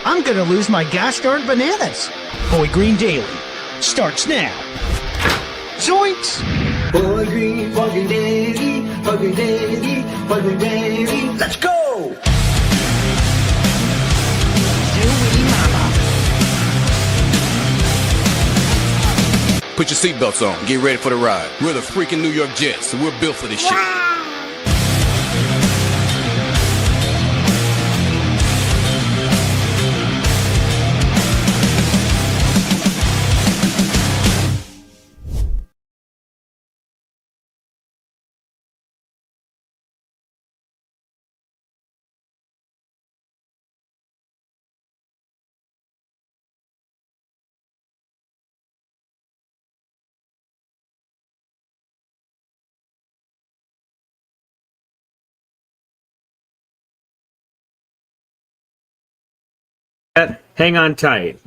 I'm going to lose my gosh darn bananas. Boy Green Daily starts now. Zoinks! Boy Green Daily, Boy Green Daily, Boy Green Daily. Let's go! Put your seatbelts on. Get ready for the ride. We're the freaking New York Jets, so we're built for this shit. Hang on tight.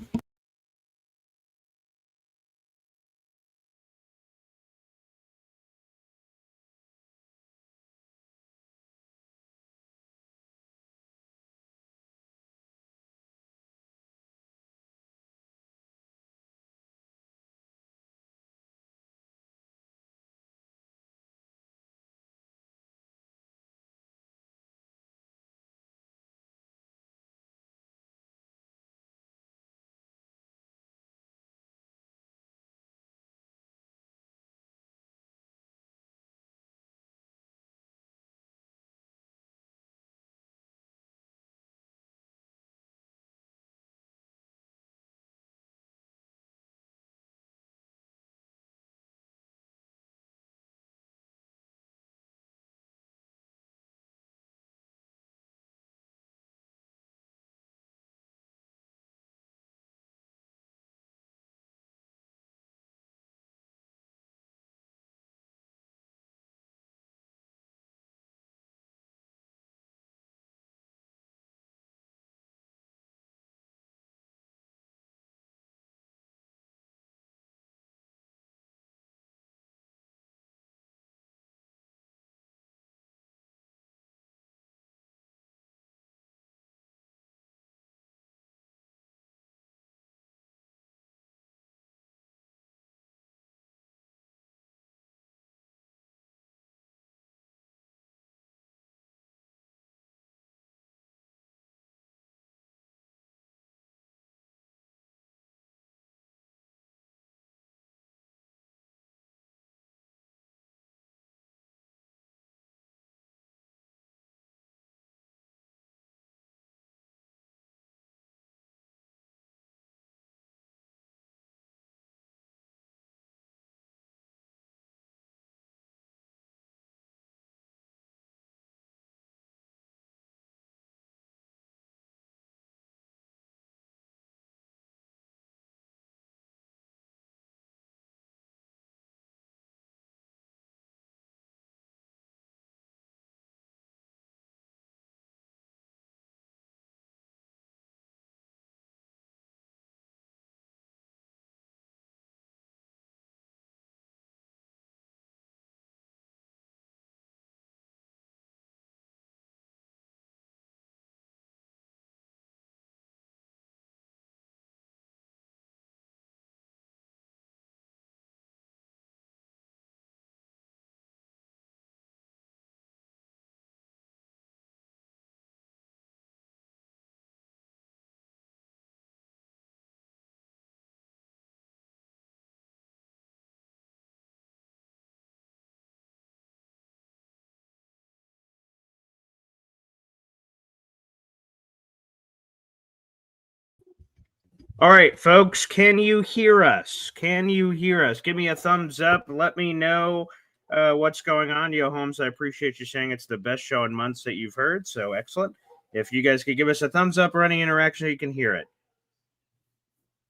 All right, folks, can you hear us? Can you hear us? Give me a thumbs up. Let me know what's going on. Yo, Holmes, I appreciate you saying it's the best show in months that you've heard. So excellent. If you guys could give us a thumbs up or any interaction, you can hear it.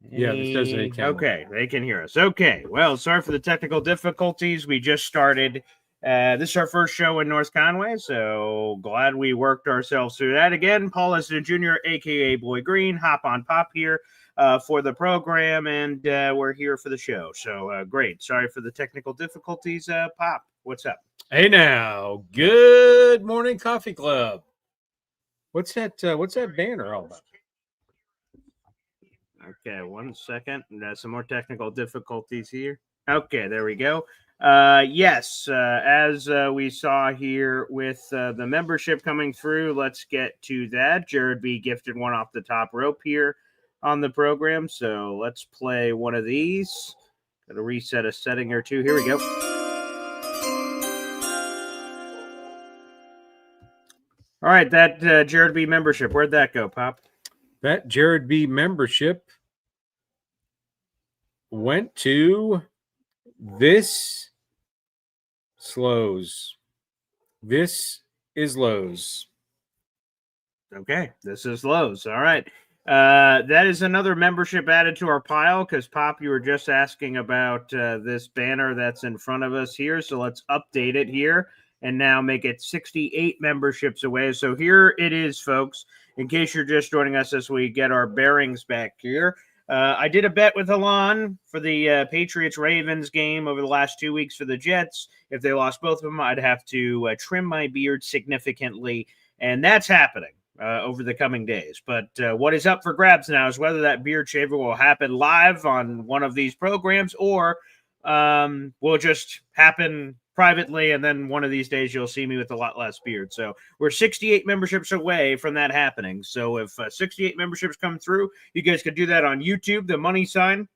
Yeah, this doesn't any camera. Okay, they can hear us. Okay, well, sorry for the technical difficulties. We just started. This is our first show in North Conway, so glad we worked ourselves through that. Again, Paul Essendon Jr., a.k.a. Boy Green, Hop on Pop here for the program, and we're here for the show. So great. Sorry for the technical difficulties. Pop, what's up? Hey now, good morning, Coffee Club. What's that banner all about? Okay, 1 second. Some more technical difficulties here. Okay, there we go. Yes, as we saw here with the membership coming through, let's get to that. Jared B gifted one off the top rope here on the program. So let's play one of these. Got to reset a setting or two. Here we go. All right, that Jared B membership. Where'd that go, Pop? That Jared B membership went to this Slows. This is Lowe's. Okay, this is Lowe's. All right. That is another membership added to our pile because, Pop, you were just asking about this banner that's in front of us here. So let's update it here and now make it 68 memberships away. So here it is, folks, in case you're just joining us as we get our bearings back here. I did a bet with Alon for the Patriots-Ravens game over the last 2 weeks for the Jets. If they lost both of them, I'd have to trim my beard significantly, and that's happening over the coming days. But what is up for grabs now is whether that beard shaver will happen live on one of these programs or will just happen privately, and then one of these days you'll see me with a lot less beard. So we're 68 memberships away from that happening. So if 68 memberships come through, you guys could do that on YouTube, the money sign,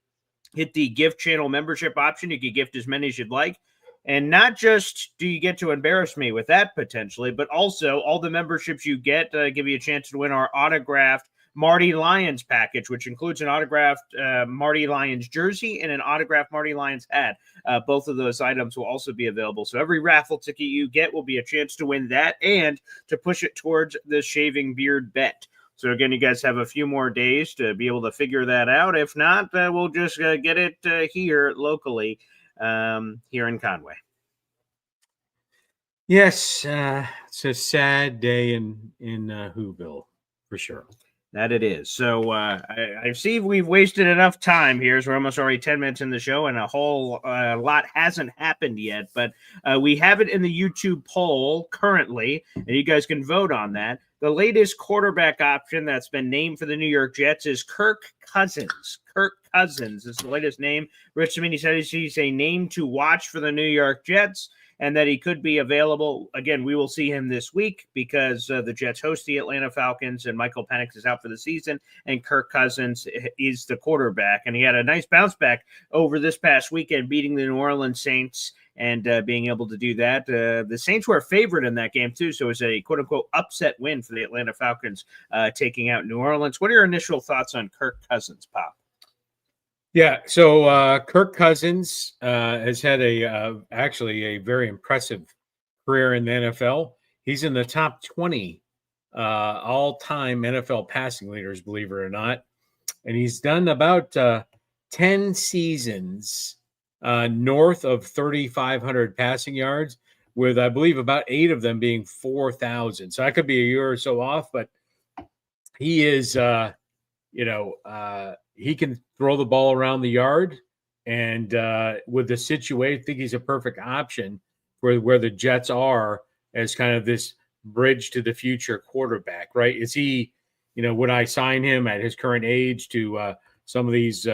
hit the gift channel membership option. You can gift as many as you'd like. And not just do you get to embarrass me with that potentially, but also all the memberships you get give you a chance to win our autographed Marty Lyons package, which includes an autographed Marty Lyons jersey and an autographed Marty Lyons hat. Both of those items will also be available. So every raffle ticket you get will be a chance to win that and to push it towards the shaving beard bet. So again, you guys have a few more days to be able to figure that out. If not, we'll just get it here locally here in Conway. Yes, it's a sad day in Whoville, for sure. That it is. So I see we've wasted enough time here. So we're almost already 10 minutes in the show, and a whole lot hasn't happened yet. But we have it in the YouTube poll currently, and you guys can vote on that. The latest quarterback option that's been named for the New York Jets is Kirk Cousins. Kirk Cousins is the latest name. Rich Samini said he's a name to watch for the New York Jets, and that he could be available. Again, we will see him this week because the Jets host the Atlanta Falcons, and Michael Penix is out for the season, and Kirk Cousins is the quarterback. And he had a nice bounce back over this past weekend, beating the New Orleans Saints and being able to do that. The Saints were a favorite in that game, too, so it was a quote-unquote upset win for the Atlanta Falcons taking out New Orleans. What are your initial thoughts on Kirk Cousins, Pop? Yeah, so Kirk Cousins has had actually a very impressive career in the NFL. He's in the top 20 all-time NFL passing leaders, believe it or not. And he's done about 10 seasons north of 3,500 passing yards, with, I believe, about 8 of them being 4,000. So I could be a year or so off, but he is, he can throw the ball around the yard, and with the situation, I think he's a perfect option for where the Jets are as kind of this bridge to the future quarterback, right? Is he, would I sign him at his current age to some of these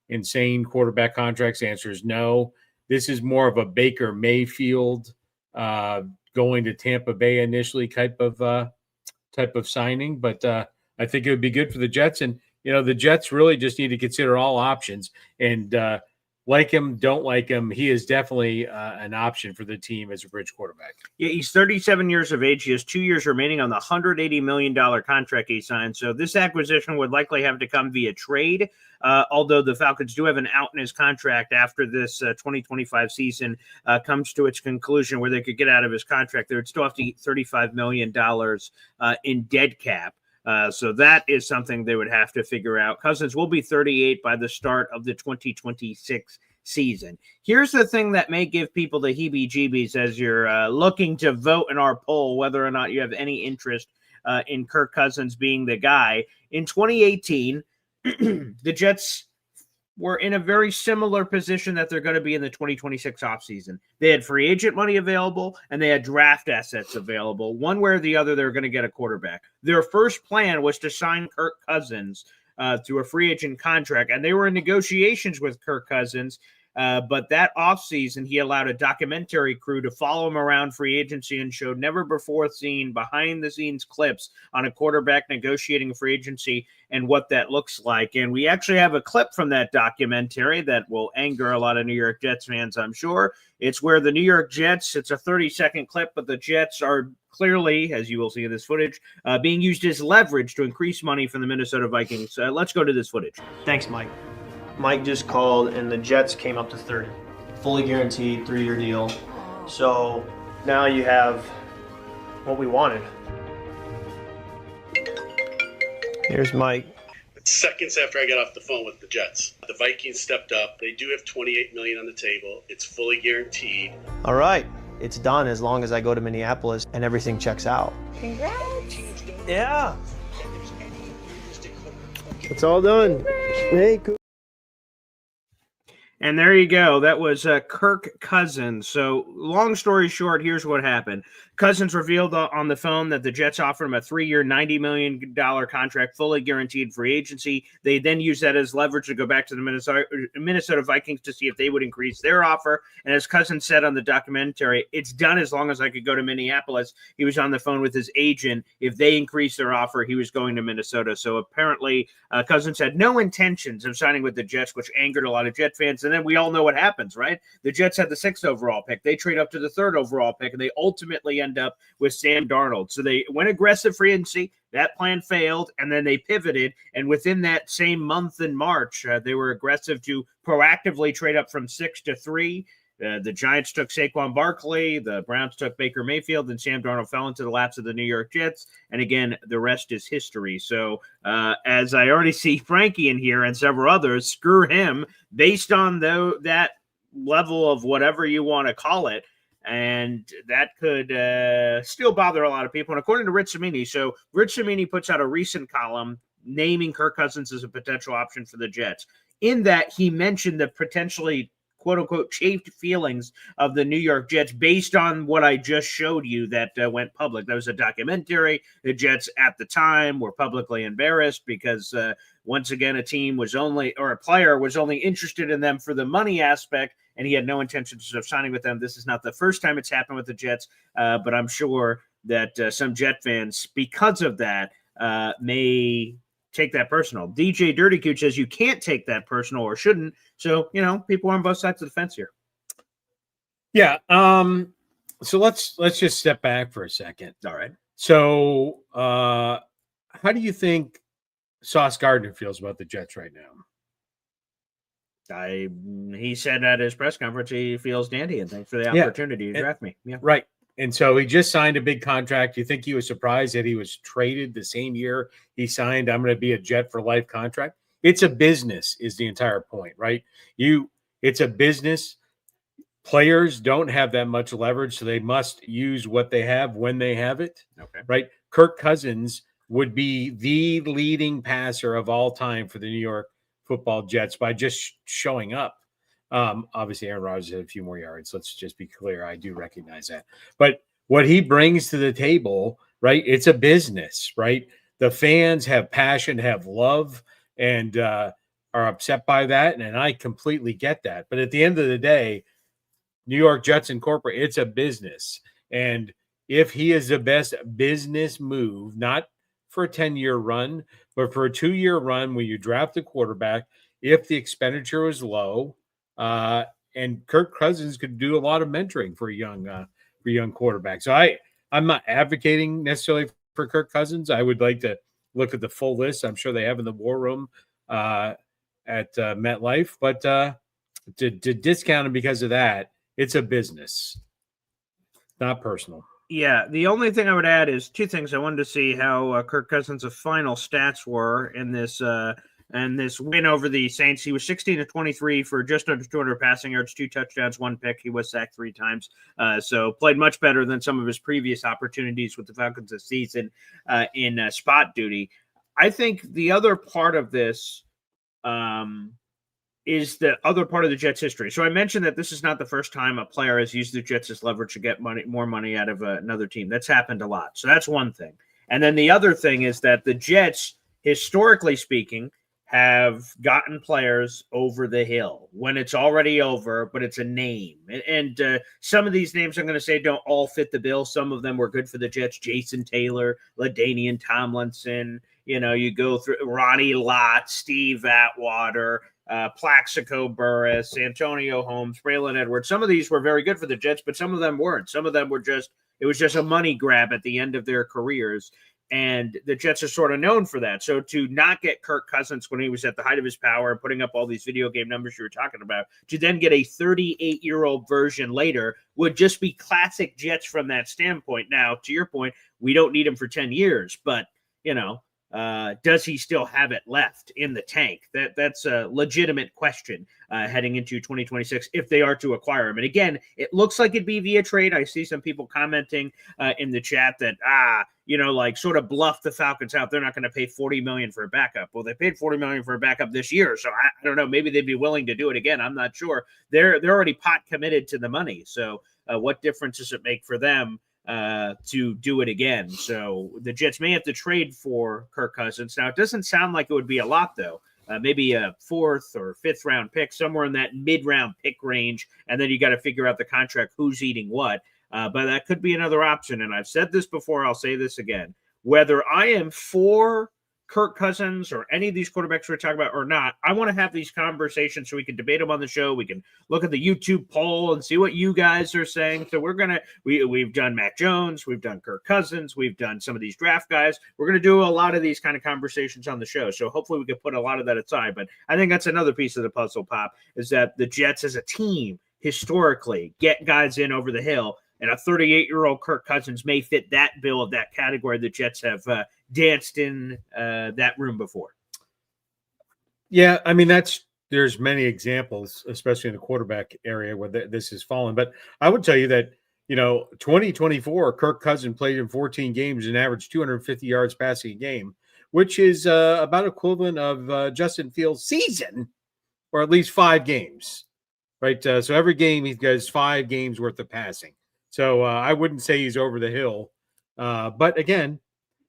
insane quarterback contracts? The answer is no. This is more of a Baker Mayfield going to Tampa Bay initially type of signing, but I think it would be good for the Jets. And the Jets really just need to consider all options, and like him, don't like him, he is definitely an option for the team as a bridge quarterback. Yeah, he's 37 years of age. He has 2 years remaining on the $180 million contract he signed. So this acquisition would likely have to come via trade, although the Falcons do have an out in his contract after this 2025 season comes to its conclusion where they could get out of his contract. They would still have to eat $35 million in dead cap. So that is something they would have to figure out. Cousins will be 38 by the start of the 2026 season. Here's the thing that may give people the heebie-jeebies as you're looking to vote in our poll whether or not you have any interest in Kirk Cousins being the guy. In 2018, the Jets were in a very similar position that they're going to be in the 2026 offseason. They had free agent money available, and they had draft assets available. One way or the other, they were going to get a quarterback. Their first plan was to sign Kirk Cousins through a free agent contract, and they were in negotiations with Kirk Cousins. But that offseason, he allowed a documentary crew to follow him around free agency and showed never-before-seen behind-the-scenes clips on a quarterback negotiating free agency and what that looks like. And we actually have a clip from that documentary that will anger a lot of New York Jets fans, I'm sure. It's where the New York Jets, it's a 30-second clip, but the Jets are clearly, as you will see in this footage, being used as leverage to increase money from the Minnesota Vikings. Let's go to this footage. Thanks, Mike. Mike just called, and the Jets came up to 30. Fully guaranteed, 3-year deal. So now you have what we wanted. Here's Mike. Seconds after I got off the phone with the Jets, the Vikings stepped up. They do have $28 million on the table. It's fully guaranteed. All right, it's done as long as I go to Minneapolis and everything checks out. Congrats. Yeah. It's all done. Hey, cool. And there you go. That was Kirk Cousins. So long story short, here's what happened. Cousins revealed on the phone that the Jets offered him a 3-year, $90 million contract, fully guaranteed free agency. They then used that as leverage to go back to the Minnesota Vikings to see if they would increase their offer. And as Cousins said on the documentary, it's done as long as I could go to Minneapolis. He was on the phone with his agent. If they increased their offer, he was going to Minnesota. So apparently Cousins had no intentions of signing with the Jets, which angered a lot of Jet fans. And then we all know what happens, right? The Jets had the 6th overall pick. They trade up to the 3rd overall pick, and they ultimately end up with Sam Darnold. So they went aggressive free agency. That plan failed, and then they pivoted. And within that same month in March, they were aggressive to proactively trade up from 6 to 3. The Giants took Saquon Barkley, the Browns took Baker Mayfield, and Sam Darnold fell into the laps of the New York Jets. And again, the rest is history. So as I already see Frankie in here and several others, screw him, based on that level of whatever you want to call it. And that could still bother a lot of people. And according to Rich Cimini, so Rich Cimini puts out a recent column naming Kirk Cousins as a potential option for the Jets. In that, he mentioned the potentially quote-unquote chafed feelings of the New York Jets based on what I just showed you that went public. That was a documentary. The Jets at the time were publicly embarrassed because once again, a player was only interested in them for the money aspect, and he had no intentions of signing with them. This is not the first time it's happened with the Jets, but I'm sure that some Jet fans, because of that, may take that personal. DJ Dirty Cooch says you can't take that personal or shouldn't. So, people are on both sides of the fence here. Yeah. So let's just step back for a second. All right. So how do you think Sauce Gardner feels about the Jets right now? He said at his press conference he feels dandy and thanks for the opportunity to draft me. Yeah. Right. And so he just signed a big contract. You think he was surprised that he was traded the same year he signed, I'm going to be a Jet for life contract? It's a business is the entire point, right? It's a business. Players don't have that much leverage, so they must use what they have when they have it. Okay. Right? Kirk Cousins would be the leading passer of all time for the New York Football Jets by just showing up. Obviously, Aaron Rodgers had a few more yards. Let's just be clear. I do recognize that. But what he brings to the table, right, it's a business, right? The fans have passion, have love, and are upset by that. And I completely get that. But at the end of the day, New York Jets Incorporated, it's a business. And if he is the best business move, not for a 10-year run, but for a 2-year run where you draft a quarterback, if the expenditure was low, and Kirk Cousins could do a lot of mentoring for a young quarterback. So I'm not advocating necessarily for Kirk Cousins. I would like to look at the full list. I'm sure they have in the war room at MetLife, but to discount him because of that, it's a business, not personal. Yeah, the only thing I would add is two things. I wanted to see how Kirk Cousins' final stats were in this win over the Saints. He was 16-23 for just under 200 passing yards, 2 touchdowns, 1 pick. He was sacked 3 times. So played much better than some of his previous opportunities with the Falcons this season in spot duty. I think the other part of this is the other part of the Jets' history. So I mentioned that this is not the first time a player has used the Jets as leverage to get more money out of another team. That's happened a lot. So that's one thing. And then the other thing is that the Jets, historically speaking, have gotten players over the hill when it's already over, but it's a name. And some of these names I'm going to say don't all fit the bill. Some of them were good for the Jets. Jason Taylor, LaDainian Tomlinson. You go through Ronnie Lott, Steve Atwater, Plaxico Burress, Antonio Holmes, Braylon Edwards. Some of these were very good for the Jets, but some of them weren't. Some of them were it was just a money grab at the end of their careers. And the Jets are sort of known for that. So to not get Kirk Cousins when he was at the height of his power and putting up all these video game numbers you were talking about, to then get a 38-year-old version later would just be classic Jets from that standpoint. Now, to your point, we don't need him for 10 years, but, does he still have it left in the tank? That's a legitimate question heading into 2026 if they are to acquire him. And again, it looks like it'd be via trade. I see some people commenting in the chat that sort of bluff the Falcons out. They're not going to pay $40 million for a backup. Well, they paid $40 million for a backup this year, so I don't know. Maybe they'd be willing to do it again. I'm not sure. They're already pot committed to the money. So what difference does it make for them to do it again? So the Jets may have to trade for Kirk Cousins. Now, it doesn't sound like it would be a lot, though. Maybe a 4th or 5th round pick, somewhere in that mid-round pick range, and then you got to figure out the contract, who's eating what. But that could be another option, and I've said this before, I'll say this again. Whether I am for Kirk Cousins or any of these quarterbacks we're talking about or not, I want to have these conversations so we can debate them on the show. We can look at the YouTube poll and see what you guys are saying. So we've done Mac Jones, we've done Kirk Cousins, we've done some of these draft guys. We're going to do a lot of these kind of conversations on the show. So hopefully we can put a lot of that aside. But I think that's another piece of the puzzle, Pop, is that the Jets as a team historically get guys in over the hill. And a 38-year-old Kirk Cousins may fit that bill of that category. The Jets have danced in that room before. Yeah, I mean, there's many examples, especially in the quarterback area where this has fallen. But I would tell you that, 2024, Kirk Cousins played in 14 games and averaged 250 yards passing a game, which is about equivalent of Justin Fields' season, or at least 5 games, right? So every game he does 5 games worth of passing. So I wouldn't say he's over the hill. But again,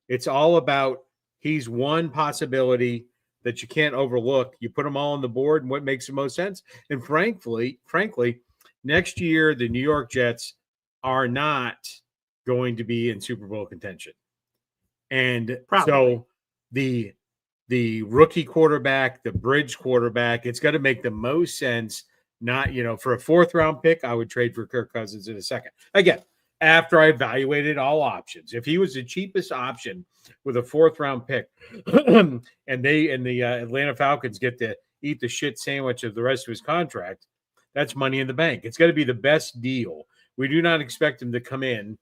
it's all about he's one possibility that you can't overlook. You put them all on the board and what makes the most sense. And frankly, next year, the New York Jets are not going to be in Super Bowl contention. And so the rookie quarterback, the bridge quarterback, it's got to make the most sense. Not, for a 4th round pick, I would trade for Kirk Cousins in a second. Again, after I evaluated all options. If he was the cheapest option with a 4th round pick and the Atlanta Falcons get to eat the shit sandwich of the rest of his contract, that's money in the bank. It's got to be the best deal. We do not expect him to come in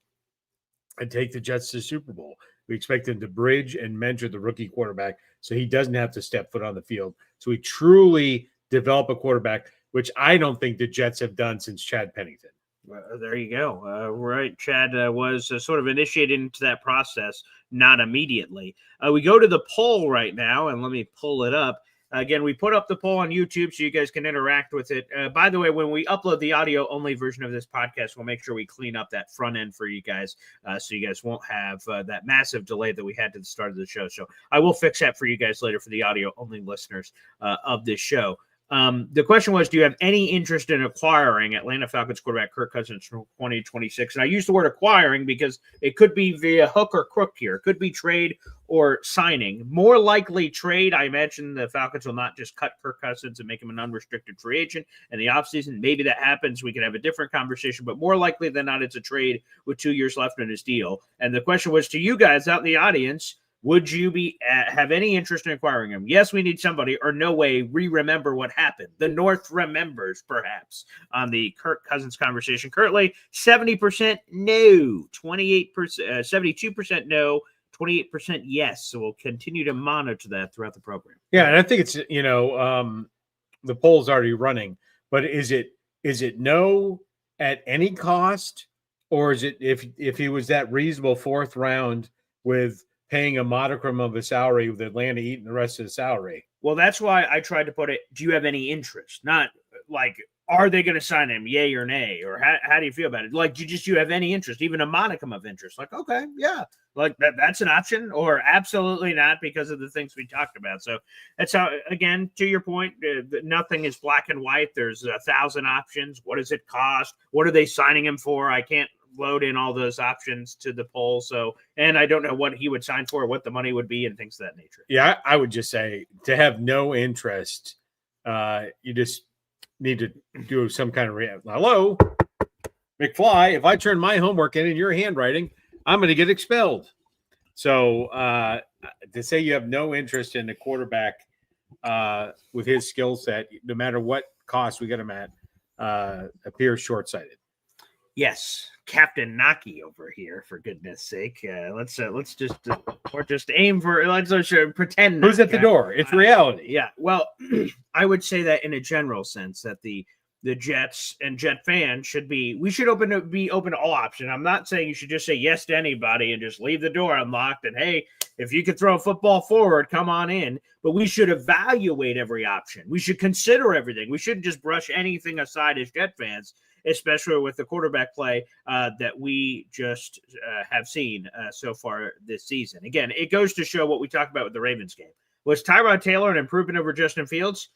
and take the Jets to the Super Bowl. We expect him to bridge and mentor the rookie quarterback so he doesn't have to step foot on the field. So we truly develop a quarterback, which I don't think the Jets have done since Chad Pennington. Well, there you go. Right. Chad was sort of initiated into that process, not immediately. We go to the poll right now, and let me pull it up. Again, we put up the poll on YouTube so you guys can interact with it. By the way, when we upload the audio-only version of this podcast, we'll make sure we clean up that front end for you guys so you guys won't have that massive delay that we had to the start of the show. So I will fix that for you guys later for the audio-only listeners of this show. The question was, do you have any interest in acquiring Atlanta Falcons quarterback Kirk Cousins from 2026? And I use the word acquiring because it could be via hook or crook here. It could be trade or signing. More likely trade. I imagine the Falcons will not just cut Kirk Cousins and make him an unrestricted free agent in the offseason. Maybe that happens. We could have a different conversation, but more likely than not, it's a trade with 2 years left in his deal. And the question was to you guys out in the audience, would you have any interest in acquiring him? Yes, we need somebody, or no way. We remember what happened. The North remembers, perhaps, on the Kirk Cousins conversation. Currently, 70% no, 72% no, 28% yes. So we'll continue to monitor that throughout the program. Yeah, and I think it's the poll's already running, but is it no at any cost, or is it if he was that reasonable 4th round with paying a modicum of a salary with Atlanta eating the rest of the salary? Well, that's why I tried to put it, do you have any interest? Not like are they going to sign him? Yay or nay? Or how do you feel about it? Like, do you have any interest, even a modicum of interest? Like, okay, yeah, like that's an option, or absolutely not because of the things we talked about. So that's how, again, to your point, nothing is black and white. There's 1,000 options. What does it cost? What are they signing him for? I can't load in all those options to the poll. So, and I don't know what he would sign for, what the money would be, and things of that nature. Yeah, I would just say to have no interest, you just need to do some kind of hello, McFly. If I turn my homework in your handwriting, I'm going to get expelled. So to say you have no interest in the quarterback with his skill set, no matter what cost we get him at, appears short-sighted. Yes, Captain Naki over here, for goodness sake. Let's just aim for, let's pretend. Who's at the door? It's reality. Yeah. Well, I would say that in a general sense that the Jets and Jet fans we should be open to all options. I'm not saying you should just say yes to anybody and just leave the door unlocked and, hey, if you could throw a football forward, come on in. But we should evaluate every option. We should consider everything. We shouldn't just brush anything aside as Jet fans, especially with the quarterback play that we just have seen so far this season. Again, it goes to show what we talked about with the Ravens game. Was Tyrod Taylor an improvement over Justin Fields?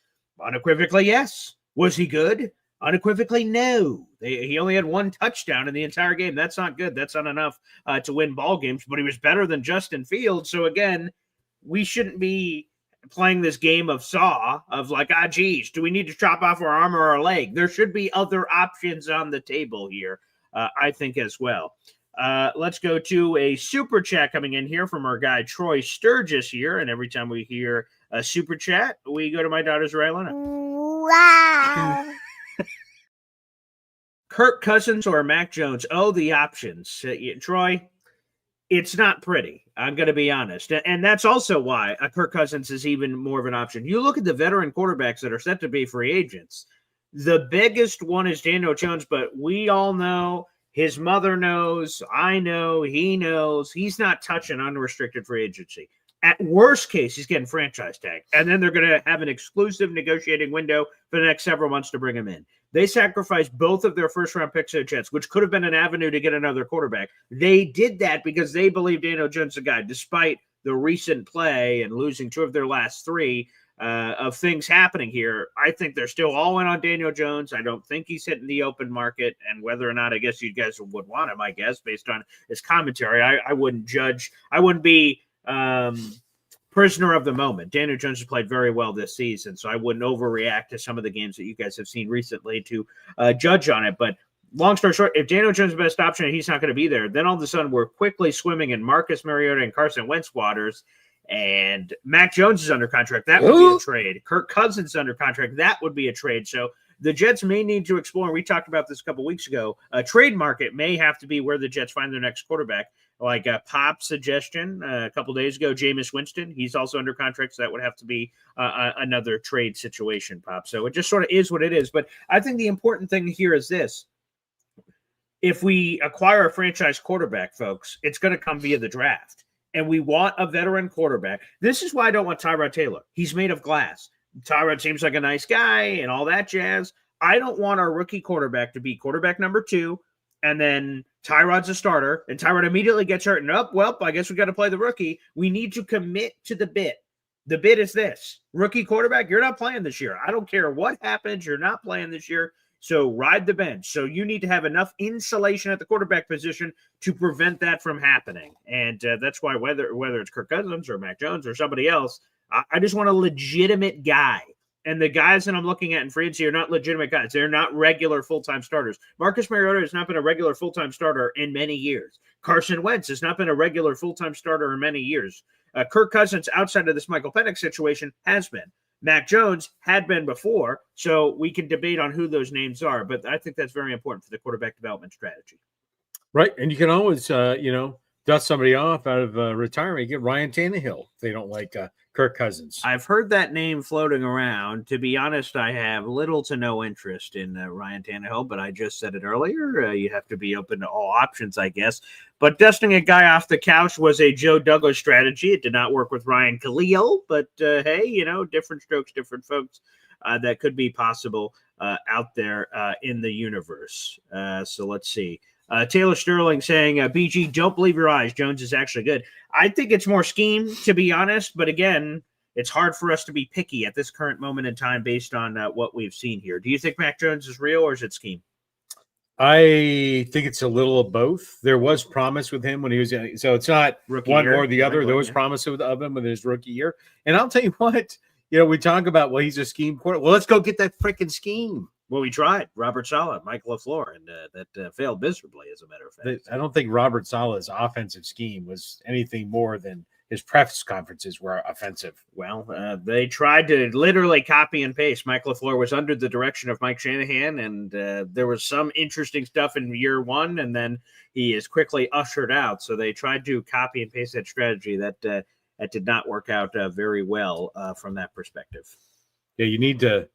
Unequivocally, yes. Was he good? Unequivocally, no. He only had one touchdown in the entire game. That's not good. That's not enough to win ball games, but he was better than Justin Fields. So again, we shouldn't be playing this game of saw of like, geez, do we need to chop off our arm or our leg? There should be other options on the table here, I think, as well. Let's go to a super chat coming in here from our guy Troy Sturgis here. And every time we hear a super chat, we go to my daughter's Raylina. Wow. Kirk Cousins or Mac Jones? Oh, the options. Troy, it's not pretty. I'm going to be honest. And that's also why Kirk Cousins is even more of an option. You look at the veteran quarterbacks that are set to be free agents. The biggest one is Daniel Jones, but we all know, his mother knows, I know, he knows, he's not touching unrestricted free agency. At worst case, he's getting franchise tag. And then they're going to have an exclusive negotiating window for the next several months to bring him in. They sacrificed both of their first-round picks to the Jets, which could have been an avenue to get another quarterback. They did that because they believe Daniel Jones is a guy, despite the recent play and losing two of their last three of things happening here. I think they're still all in on Daniel Jones. I don't think he's hitting the open market, and whether or not, I guess you guys would want him, I guess, based on his commentary. I wouldn't judge. I wouldn't be prisoner of the moment. Daniel Jones has played very well this season, so I wouldn't overreact to some of the games that you guys have seen recently to judge on it. But long story short, if Daniel Jones is the best option and he's not going to be there, then all of a sudden we're quickly swimming in Marcus Mariota and Carson Wentz waters, and Mac Jones is under contract. That would be a trade. Kirk Cousins is under contract. That would be a trade. So the Jets may need to explore, and we talked about this a couple weeks ago, a trade market may have to be where the Jets find their next quarterback. Like a Pop suggestion a couple days ago, Jameis Winston, he's also under contract, so that would have to be another trade situation, Pop. So it just sort of is what it is. But I think the important thing here is this. If we acquire a franchise quarterback, folks, it's going to come via the draft. And we want a veteran quarterback. This is why I don't want Tyrod Taylor. He's made of glass. Tyrod seems like a nice guy and all that jazz. I don't want our rookie quarterback to be quarterback number 2, and then Tyrod's a starter, and Tyrod immediately gets hurt, and I guess we got to play the rookie. We need to commit to the bid. The bid is this. Rookie quarterback, you're not playing this year. I don't care what happens. You're not playing this year, so ride the bench. So you need to have enough insulation at the quarterback position to prevent that from happening, and that's why whether it's Kirk Cousins or Mac Jones or somebody else, I just want a legitimate guy. And the guys that I'm looking at in free agency are not legitimate guys. They're not regular full-time starters. Marcus Mariota has not been a regular full-time starter in many years. Carson Wentz has not been a regular full-time starter in many years. Kirk Cousins, outside of this Michael Penix situation, has been. Mac Jones had been before, so we can debate on who those names are. But I think that's very important for the quarterback development strategy. Right, and you can always, dust somebody off out of retirement. Get Ryan Tannehill if they don't like Kirk Cousins. I've heard that name floating around. To be honest, I have little to no interest in Ryan Tannehill, but I just said it earlier. You have to be open to all options, I guess. But dusting a guy off the couch was a Joe Douglas strategy. It did not work with Ryan Khalil, but hey, different strokes, different folks. That could be possible out there in the universe. So let's see. Taylor Sterling saying, BG, don't believe your eyes. Jones is actually good. I think it's more scheme, to be honest. But again, it's hard for us to be picky at this current moment in time based on what we've seen here. Do you think Mac Jones is real or is it scheme? I think it's a little of both. There was promise with him when he was so it's not Rookie one year, or the other. There was promise of him in his rookie year. And I'll tell you what, we talk about, well, he's a scheme quarterback. Well, let's go get that freaking scheme. Well, we tried Robert Saleh, Mike LaFleur, and that failed miserably, as a matter of fact. I don't think Robert Saleh's offensive scheme was anything more than his press conferences were offensive. Well, they tried to literally copy and paste. Mike LaFleur was under the direction of Mike Shanahan, and there was some interesting stuff in year one, and then he is quickly ushered out. So they tried to copy and paste that strategy that did not work out very well from that perspective. Yeah, you need to,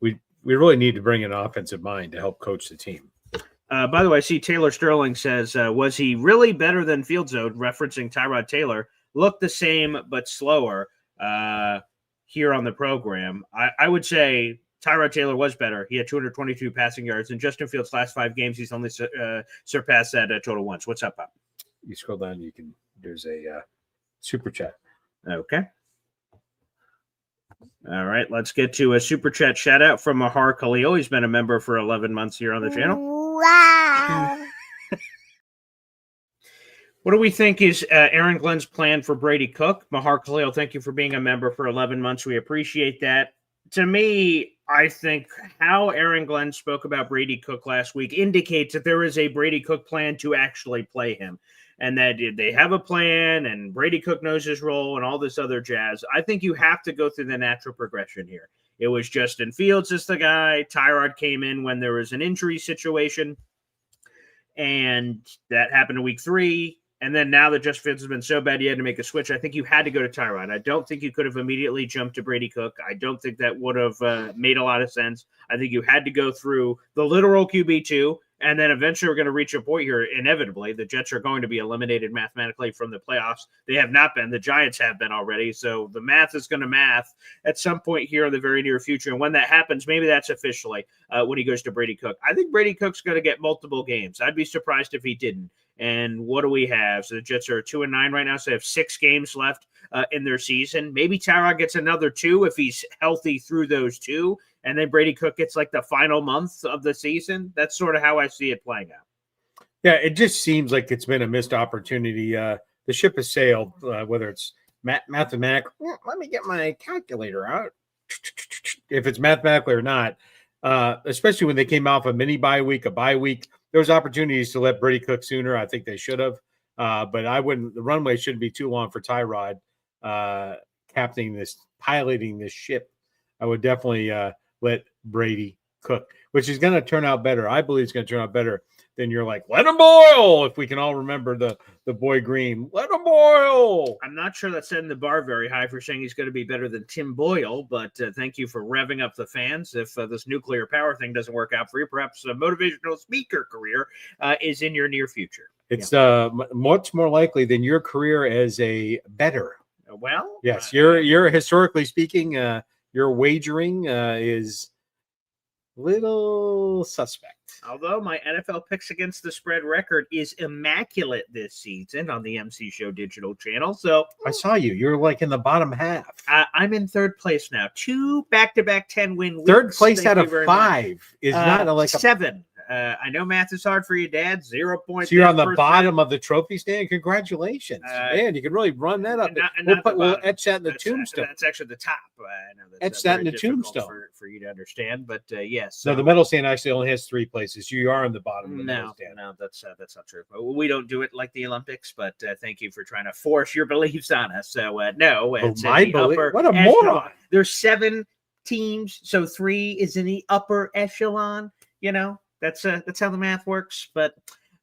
we really need to bring an offensive mind to help coach the team. By the way, I see Taylor Sterling says, was he really better than Fields, though, referencing Tyrod Taylor? Looked the same but slower here on the program. I would say Tyrod Taylor was better. He had 222 passing yards. In Justin Fields' last 5 games, he's only surpassed that total once. What's up, Bob? You scroll down, there's a super chat. Okay. All right, let's get to a super chat shout out from Mahar Khalil. He's been a member for 11 months here on the channel. Wow. What do we think is Aaron Glenn's plan for Brady Cook? Mahar Khalil, thank you for being a member for 11 months. We appreciate that. To me, I think how Aaron Glenn spoke about Brady Cook last week indicates that there is a Brady Cook plan to actually play him. And that they have a plan, and Brady Cook knows his role and all this other jazz. I think you have to go through the natural progression here. It was Justin Fields is the guy. Tyrod came in when there was an injury situation, and that happened in week 3. And then now that Justin Fields has been so bad, you had to make a switch. I think you had to go to Tyrod. I don't think you could have immediately jumped to Brady Cook. I don't think that would have made a lot of sense. I think you had to go through the literal QB2. And then eventually we're going to reach a point here, inevitably. The Jets are going to be eliminated mathematically from the playoffs. They have not been. The Giants have been already. So the math is going to math at some point here in the very near future. And when that happens, maybe that's officially when he goes to Brady Cook. I think Brady Cook's going to get multiple games. I'd be surprised if he didn't. And what do we have? So the Jets are 2-9 right now. So they have 6 games left in their season. Maybe Tyrod gets another 2 if he's healthy through those 2. And then Brady Cook gets like the final month of the season. That's sort of how I see it playing out. Yeah, it just seems like it's been a missed opportunity. The ship has sailed, whether it's mathematical. Let me get my calculator out. If it's mathematically or not, especially when they came off a mini bye week, a bye week, there was opportunities to let Brady Cook sooner. I think they should have. But I wouldn't. The runway shouldn't be too long for Tyrod piloting this ship. I would definitely let Brady cook, which is going to turn out better. I believe it's going to turn out better than you're like, let him boil. If we can all remember the boy Green, let him boil. I'm not sure that's setting the bar very high for saying he's going to be better than Tim Boyle, but thank you for revving up the fans. If this nuclear power thing doesn't work out for you, perhaps a motivational speaker career is in your near future. It's much more likely than your career as a bettor. Well, yes, you're historically speaking, your wagering is little suspect. Although my NFL picks against the spread record is immaculate this season on the MC Show digital channel. So I saw you. You're like in the bottom half. I'm in 3rd place now. 2 back-to-back 10-win weeks. 3rd place out of 5 is not like 7. I know math is hard for you, Dad. 0 points. So you're on the bottom of the trophy stand. Congratulations, man! You can really run that up. We'll etch that in the tombstone. That's actually the top. I know etch that in the tombstone for you to understand. But yes, so the medal stand actually only has 3 places. You are on the bottom. Of the medal stand. No, that's not true. We don't do it like the Olympics. But thank you for trying to force your beliefs on us. So no, it's my belief. What a moron! There's 7 teams, so 3 is in the upper echelon. You know. That's how the math works, but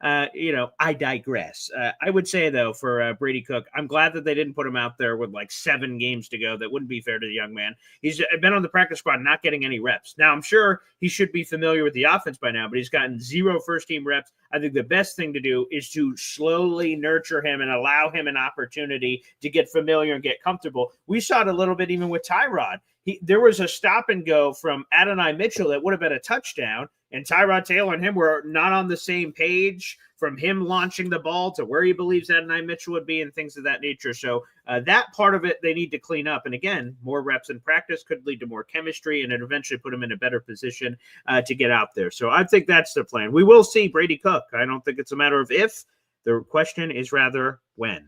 I digress. I would say though, for Brady Cook, I'm glad that they didn't put him out there with like 7 games to go. That wouldn't be fair to the young man. He's been on the practice squad, not getting any reps. Now I'm sure he should be familiar with the offense by now, but he's gotten 0 first team reps. I think the best thing to do is to slowly nurture him and allow him an opportunity to get familiar and get comfortable. We saw it a little bit even with Tyrod. There was a stop and go from Adonai Mitchell that would have been a touchdown, and Tyrod Taylor and him were not on the same page from him launching the ball to where he believes Adonai Mitchell would be and things of that nature. So that part of it they need to clean up. And again, more reps in practice could lead to more chemistry and it eventually put him in a better position to get out there. So I think that's the plan. We will see Brady Cook. I don't think it's a matter of if. The question is rather when.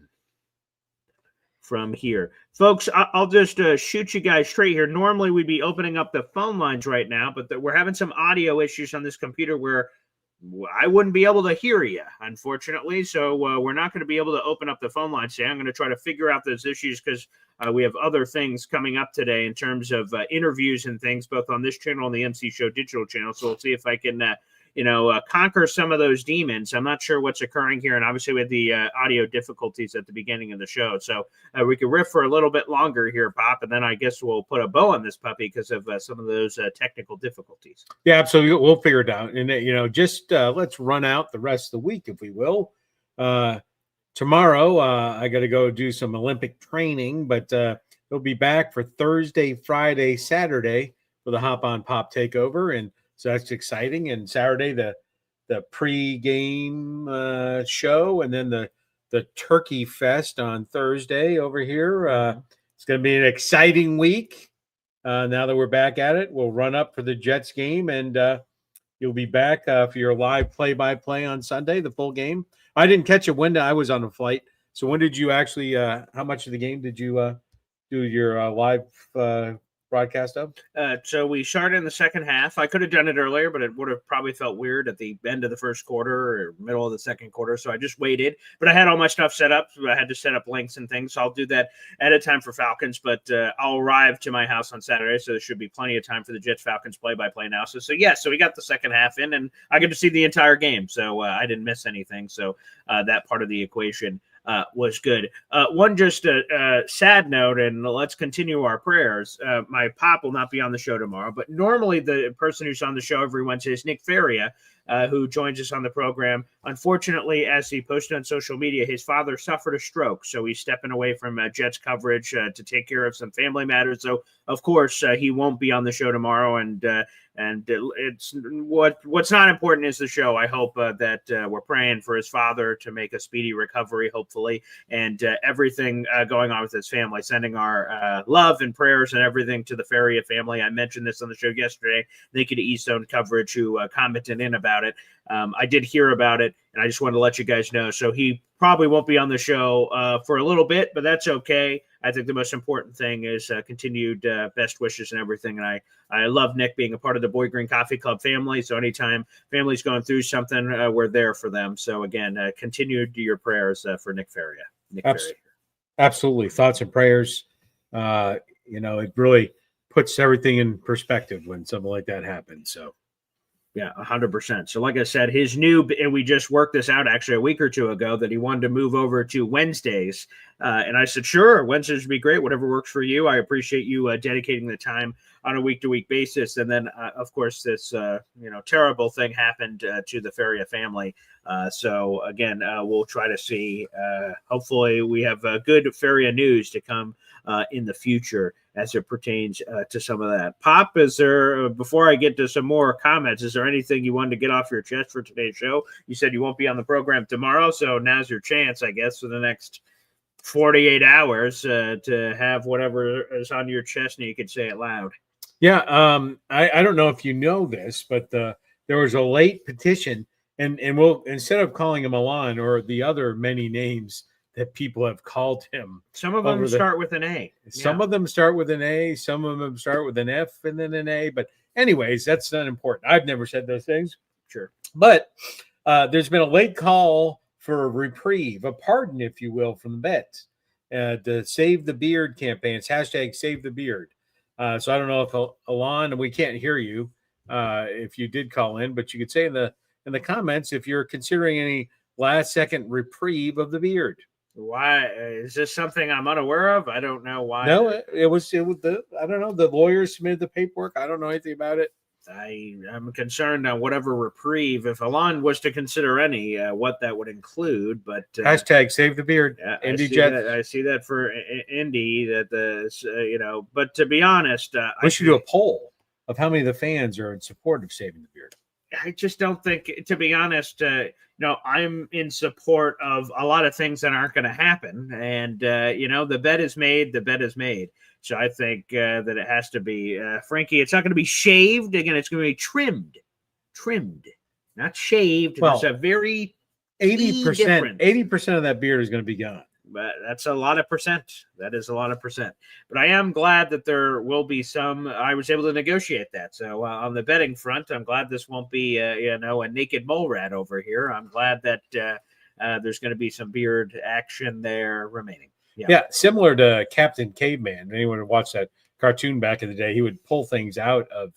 From here, folks, I'll just shoot you guys straight here. Normally we'd be opening up the phone lines right now, but we're having some audio issues on this computer where I wouldn't be able to hear you, unfortunately. So we're not going to be able to open up the phone lines today. I'm going to try to figure out those issues because we have other things coming up today in terms of interviews and things, both on this channel and the MC Show digital channel. So we'll see if I can conquer some of those demons. I'm not sure what's occurring here. And obviously we had the audio difficulties at the beginning of the show. So we could riff for a little bit longer here, Pop. And then I guess we'll put a bow on this puppy because of some of those technical difficulties. Yeah, absolutely. We'll figure it out. And, just let's run out the rest of the week, if we will. Tomorrow, I got to go do some Olympic training, but we'll be back for Thursday, Friday, Saturday for the Hop on Pop takeover. And so that's exciting. And Saturday, the pre-game show, and then the Turkey Fest on Thursday over here. It's going to be an exciting week. Now that we're back at it, we'll run up for the Jets game, and you'll be back for your live play-by-play on Sunday, the full game. I didn't catch it when I was on a flight. So when did you actually? How much of the game did you do your live broadcast of? So we started in the second half. I could have done it earlier, but it would have probably felt weird at the end of the first quarter or middle of the second quarter. So I just waited, but I had all my stuff set up. So I had to set up links and things. So I'll do that at a time for Falcons, but I'll arrive to my house on Saturday. So there should be plenty of time for the Jets Falcons play-by-play analysis. So yeah, so we got the second half in and I get to see the entire game. So I didn't miss anything. So that part of the equation was good. One just sad note, and let's continue our prayers. My pop will not be on the show tomorrow, but normally the person who's on the show every Wednesday is Nick Faria, who joins us on the program. Unfortunately, as he posted on social media, his father suffered a stroke, so he's stepping away from Jets coverage to take care of some family matters. So, of course, he won't be on the show tomorrow, and it's what's not important is the show. I hope that we're praying for his father to make a speedy recovery, hopefully, and everything going on with his family. Sending our love and prayers and everything to the Faria family. I mentioned this on the show yesterday. Thank you to East Zone Coverage who commented in about it. I did hear about it, and I just wanted to let you guys know. So he probably won't be on the show for a little bit, but that's okay. I think the most important thing is continued best wishes and everything. And I love Nick being a part of the Boy Green Coffee Club family. So anytime family's going through something, we're there for them. So again, continue to do your prayers for Nick Faria. Absolutely. Thoughts and prayers. It really puts everything in perspective when something like that happens. So. Yeah, 100%. So like I said, and we just worked this out actually a week or two ago that he wanted to move over to Wednesdays. And I said, sure, Wednesdays would be great. Whatever works for you. I appreciate you dedicating the time on a week-to-week basis. And then, of course, this, terrible thing happened to the Faria family. So again, we'll try to see, hopefully we have good Faria news to come in the future as it pertains to some of that. Pop, is there, before I get to some more comments, is there anything you wanted to get off your chest for today's show? You said you won't be on the program tomorrow, so now's your chance, I guess, for the next 48 hours to have whatever is on your chest and you can say it loud. Yeah, I don't know if you know this, but there was a late petition, and we'll, instead of calling him Alon or the other many names that people have called him. Some of them start with an A. Some of them start with an A. Some of them start with an F and then an A. But anyways, that's not important. I've never said those things. Sure. But there's been a late call for a reprieve, a pardon, if you will, from the vets. The Save the Beard campaign. It's hashtag Save the Beard. So I don't know if Alon, we can't hear you if you did call in, but you could say in the comments if you're considering any last second reprieve of the beard. Why is this something I'm unaware of? I don't know why. No, it was I don't know. The lawyers submitted the paperwork. I don't know anything about it. I'm concerned on whatever reprieve, if Alon was to consider any, what that would include. But Hashtag save the beard. Indy Jets. I see that for Indy. That but to be honest, We should do a poll of how many of the fans are in support of saving the beard. I just don't think, to be honest, I'm in support of a lot of things that aren't going to happen. And, the bet is made. The bet is made. So I think that it has to be, Frankie, it's not going to be shaved. Again, it's going to be trimmed, not shaved. Well, There's a very 80% of that beard is going to be gone. But that's a lot of percent. That is a lot of percent. But I am glad that there will be some. I was able to negotiate that. So on the betting front, I'm glad this won't be, a naked mole rat over here. I'm glad that there's going to be some beard action there remaining. Yeah, similar to Captain Caveman. Anyone who watched that cartoon back in the day, he would pull things out of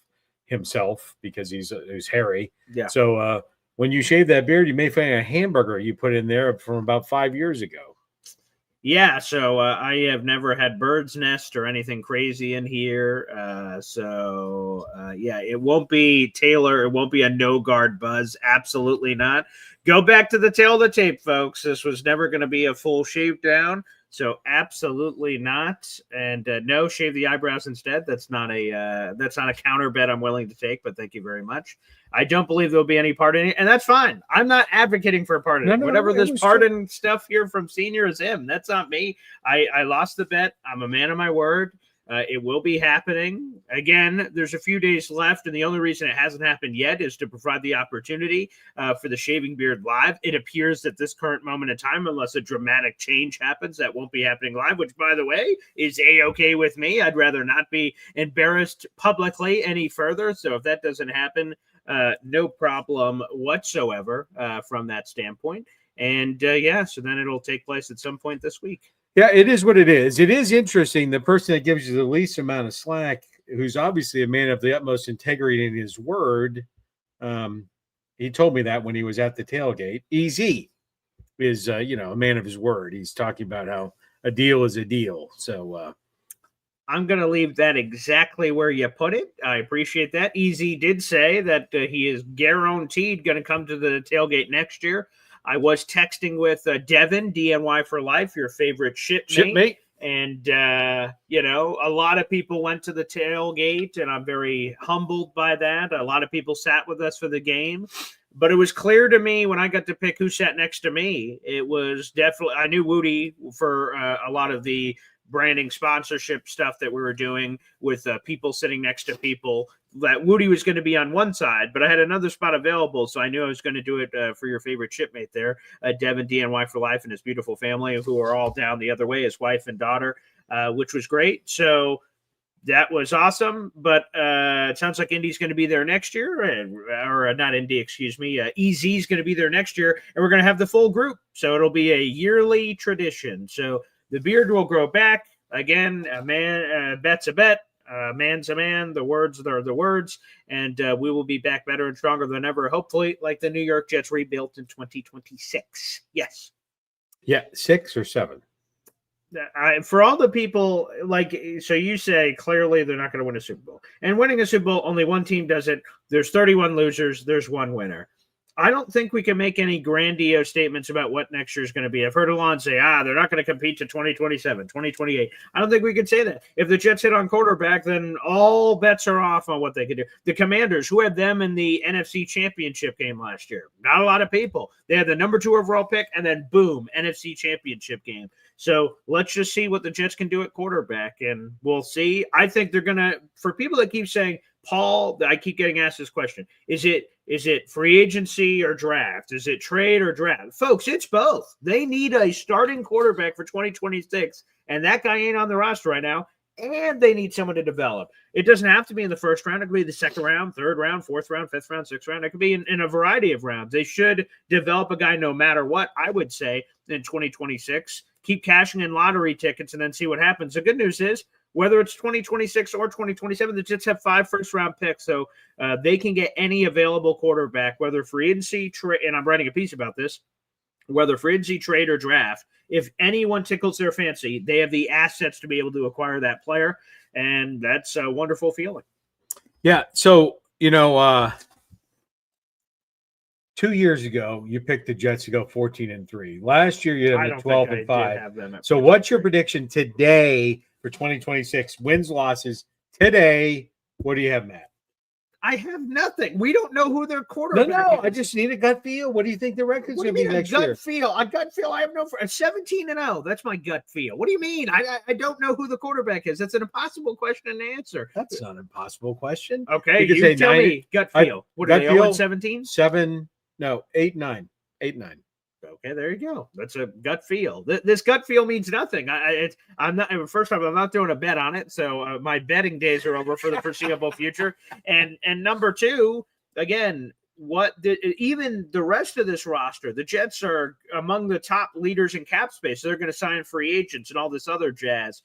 himself because he's hairy. Yeah. So when you shave that beard, you may find a hamburger you put in there from about 5 years ago. Yeah, so I have never had bird's nest or anything crazy in here. It won't be Taylor. It won't be a no guard buzz. Absolutely not. Go back to the tail of the tape, folks. This was never going to be a full shave down. So absolutely not. And no, shave the eyebrows instead. That's not a counter bet I'm willing to take, but thank you very much. I don't believe there'll be any pardoning, and that's fine. I'm not advocating for pardoning. Whatever this pardon stuff here from Senior is him. That's not me. I lost the bet. I'm a man of my word. It will be happening. Again, there's a few days left, and the only reason it hasn't happened yet is to provide the opportunity for the Shaving Beard Live. It appears at this current moment in time, unless a dramatic change happens, that won't be happening live, which, by the way, is A-okay with me. I'd rather not be embarrassed publicly any further. So if that doesn't happen, no problem whatsoever from that standpoint. And so then it'll take place at some point this week. Yeah, it is what it is. It is interesting. The person that gives you the least amount of slack, who's obviously a man of the utmost integrity in his word, he told me that when he was at the tailgate. Easy is, a man of his word. He's talking about how a deal is a deal. So I'm going to leave that exactly where you put it. I appreciate that. Easy did say that he is guaranteed going to come to the tailgate next year. I was texting with Devin, DNY for Life, your favorite shipmate. And, a lot of people went to the tailgate, and I'm very humbled by that. A lot of people sat with us for the game. But it was clear to me when I got to pick who sat next to me, it was definitely – I knew Woody for a lot of the branding sponsorship stuff that we were doing with people sitting next to people, that Woody was going to be on one side, but I had another spot available, so I knew I was going to do it for your favorite shipmate there, Devin, DNY for Life, and his beautiful family, who are all down the other way, his wife and daughter, which was great. So that was awesome, but it sounds like Indy's going to be there next year, or not Indy, excuse me. EZ's going to be there next year, and we're going to have the full group, so it'll be a yearly tradition. So the beard will grow back. Again, a man bet's a bet. Man's a man. The words are the words. And we will be back better and stronger than ever, hopefully, like the New York Jets rebuilt in 2026. Yes. Yeah, 6 or 7. For all the people, so you say clearly they're not going to win a Super Bowl. And winning a Super Bowl, only one team does it. There's 31 losers. There's one winner. I don't think we can make any grandiose statements about what next year is going to be. I've heard Alon say, they're not going to compete to 2027, 2028. I don't think we could say that. If the Jets hit on quarterback, then all bets are off on what they could do. The Commanders, who had them in the NFC Championship game last year? Not a lot of people. They had the number 2 overall pick, and then boom, NFC Championship game. So let's just see what the Jets can do at quarterback, and we'll see. I think they're going to, for people that keep saying, Paul, I keep getting asked this question. Is it free agency or draft? Is it trade or draft? Folks, it's both. They need a starting quarterback for 2026, and that guy ain't on the roster right now, and they need someone to develop. It doesn't have to be in the first round. It could be the second round, third round, fourth round, fifth round, sixth round. It could be in a variety of rounds. They should develop a guy no matter what, I would say, in 2026. Keep cashing in lottery tickets and then see what happens. The good news is, whether it's 2026 or 2027, the Jets have 5 first-round picks, so they can get any available quarterback, whether free agency, and I'm writing a piece about this, whether free agency, trade, or draft. If anyone tickles their fancy, they have the assets to be able to acquire that player, and that's a wonderful feeling. Yeah, so 2 years ago, you picked the Jets to go 14-3. Last year, you I had don't the 12 think and I 5. did have them at So, what's your prediction today for 2026? Wins, losses today. What do you have, Matt? I have nothing. We don't know who their No, quarterback is. I just need a gut feel. What do you think the record's What do going you to be mean a next year? gut feel? A gut feel. I have no 17-0. That's my gut feel. What do you mean? I don't know who the quarterback is. That's an impossible question to answer. That's not an impossible question. Okay, could you say tell 9 me. Gut feel. What are gut they? feel, 0-17? 8-9. 8-9. Okay, there you go. That's a gut feel. This gut feel means nothing. I'm not. First off, I'm not doing a bet on it, so my betting days are over for the foreseeable future. And number two, again, even the rest of this roster, the Jets are among the top leaders in cap space. They're going to sign free agents and all this other jazz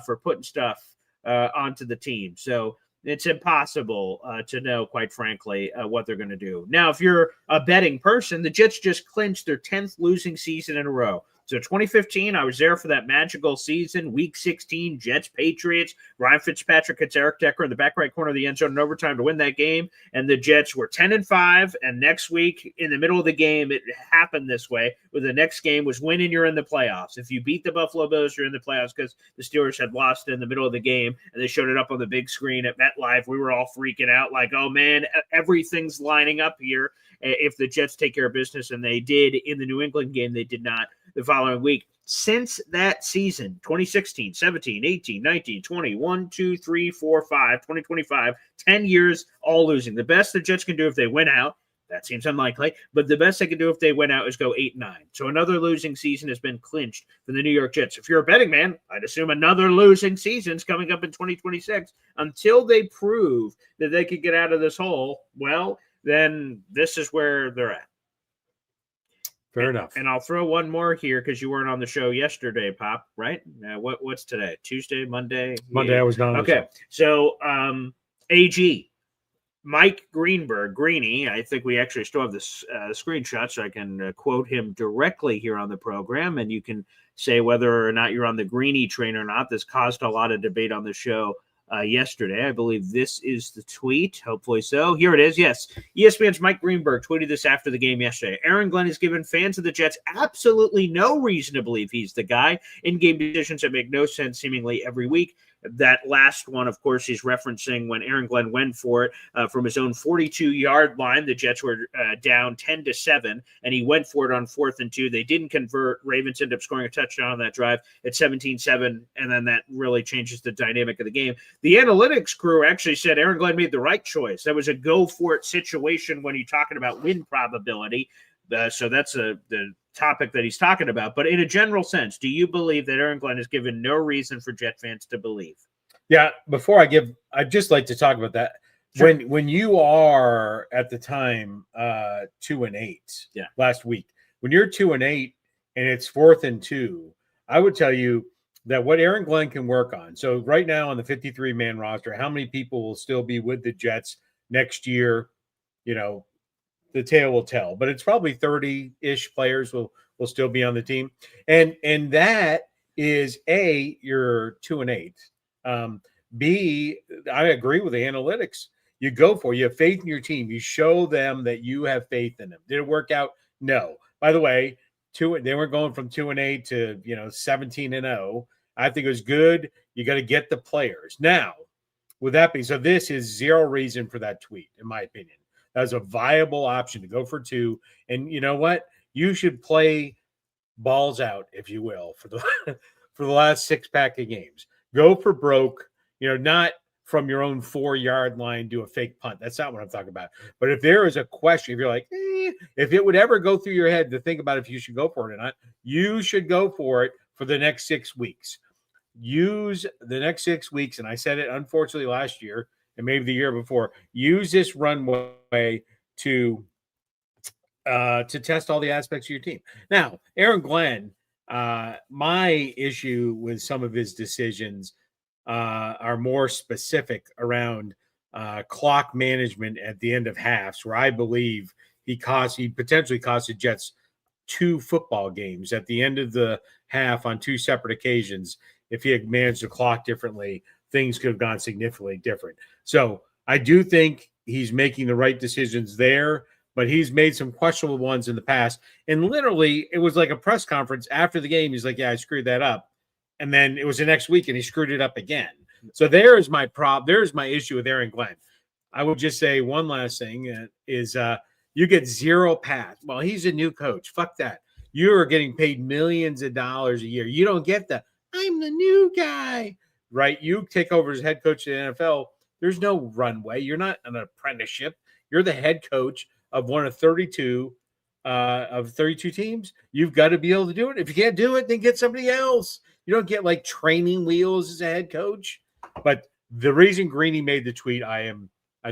for putting stuff onto the team. So it's impossible to know, quite frankly, what they're going to do. Now, if you're a betting person, the Jets just clinched their 10th losing season in a row. So 2015, I was there for that magical season. Week 16, Jets, Patriots. Ryan Fitzpatrick hits Eric Decker in the back right corner of the end zone in overtime to win that game. And the Jets were 10-5. And next week, in the middle of the game, it happened this way, where the next game was win and you're in the playoffs. If you beat the Buffalo Bills, you're in the playoffs, because the Steelers had lost in the middle of the game, and they showed it up on the big screen at MetLife. We were all freaking out like, oh, man, everything's lining up here if the Jets take care of business. And they did in the New England game. They did not the following week. Since that season, 2016, 17, 18, 19, 20, 1, 2, 3, 4, 5, 2025, 10 years, all losing. The best the Jets can do if they win out, that seems unlikely, but the best they can do if they win out is go 8-9. So another losing season has been clinched for the New York Jets. If you're a betting man, I'd assume another losing season's coming up in 2026. Until they prove that they could get out of this hole, well, then this is where they're at. Fair enough. And I'll throw one more here because you weren't on the show yesterday, Pop, right? What's today? Tuesday, Monday? Monday, I was not on the Okay. show. So AG, Mike Greenberg, Greeny, I think we actually still have this screenshot, so I can quote him directly here on the program, and you can say whether or not you're on the Greeny train or not. This caused a lot of debate on the show yesterday. I believe this is the tweet. Hopefully so. Here it is. Yes. ESPN's Mike Greenberg tweeted this after the game yesterday. Aaron Glenn has given fans of the Jets absolutely no reason to believe he's the guy. In-game decisions that make no sense seemingly every week. That last one, of course, he's referencing when Aaron Glenn went for it from his own 42-yard line. The Jets were down 10-7, and he went for it on 4th and 2. They didn't convert. Ravens ended up scoring a touchdown on that drive at 17-7, and then that really changes the dynamic of the game. The analytics crew actually said Aaron Glenn made the right choice. That was a go-for-it situation when you're talking about win probability. So that's the topic that he's talking about. But in a general sense, do you believe that Aaron Glenn has given no reason for Jet fans to believe? Yeah, before I'd just like to talk about that. Sure. When you are at the time 2-8, last week, when you're 2-8 and it's 4th and 2, I would tell you that what Aaron Glenn can work on. So right now on the 53-man roster, how many people will still be with the Jets next year? You know, the tale will tell, but it's probably 30-ish players will still be on the team. And that is A, you're 2-8. B, I agree with the analytics. You go for it. You have faith in your team. You show them that you have faith in them. Did it work out? No. By the way, they weren't going from 2-8 to 17-0. I think it was good. You got to get the players. Now, with that being so, this is zero reason for that tweet, in my opinion. That's a viable option to go for 2. And you know what? You should play balls out, if you will, for the last 6-pack of games. Go for broke, not from your own 4-yard line, do a fake punt. That's not what I'm talking about. But if there is a question, if you're like, if it would ever go through your head to think about if you should go for it or not, you should go for it for the next 6 weeks. Use the next 6 weeks, and I said it unfortunately last year, and maybe the year before, use this runway to test all the aspects of your team. Now, Aaron Glenn, my issue with some of his decisions are more specific around clock management at the end of halves, where I believe he potentially cost the Jets 2 football games at the end of the half on 2 separate occasions. If he had managed to clock differently, things could have gone significantly different. So I do think he's making the right decisions there, but he's made some questionable ones in the past. And literally, it was like a press conference after the game. He's like, yeah, I screwed that up. And then it was the next week, and he screwed it up again. So there's my There's my issue with Aaron Glenn. I would just say one last thing is you get zero pass. Well, he's a new coach. Fuck that. You are getting paid millions of dollars a year. You don't get the, I'm the new guy, right? You take over as head coach of the NFL. There's no runway. You're not an apprenticeship. You're the head coach of one of 32 teams. You've got to be able to do it. If you can't do it, then get somebody else. You don't get like training wheels as a head coach. But the reason Greeny made the tweet, I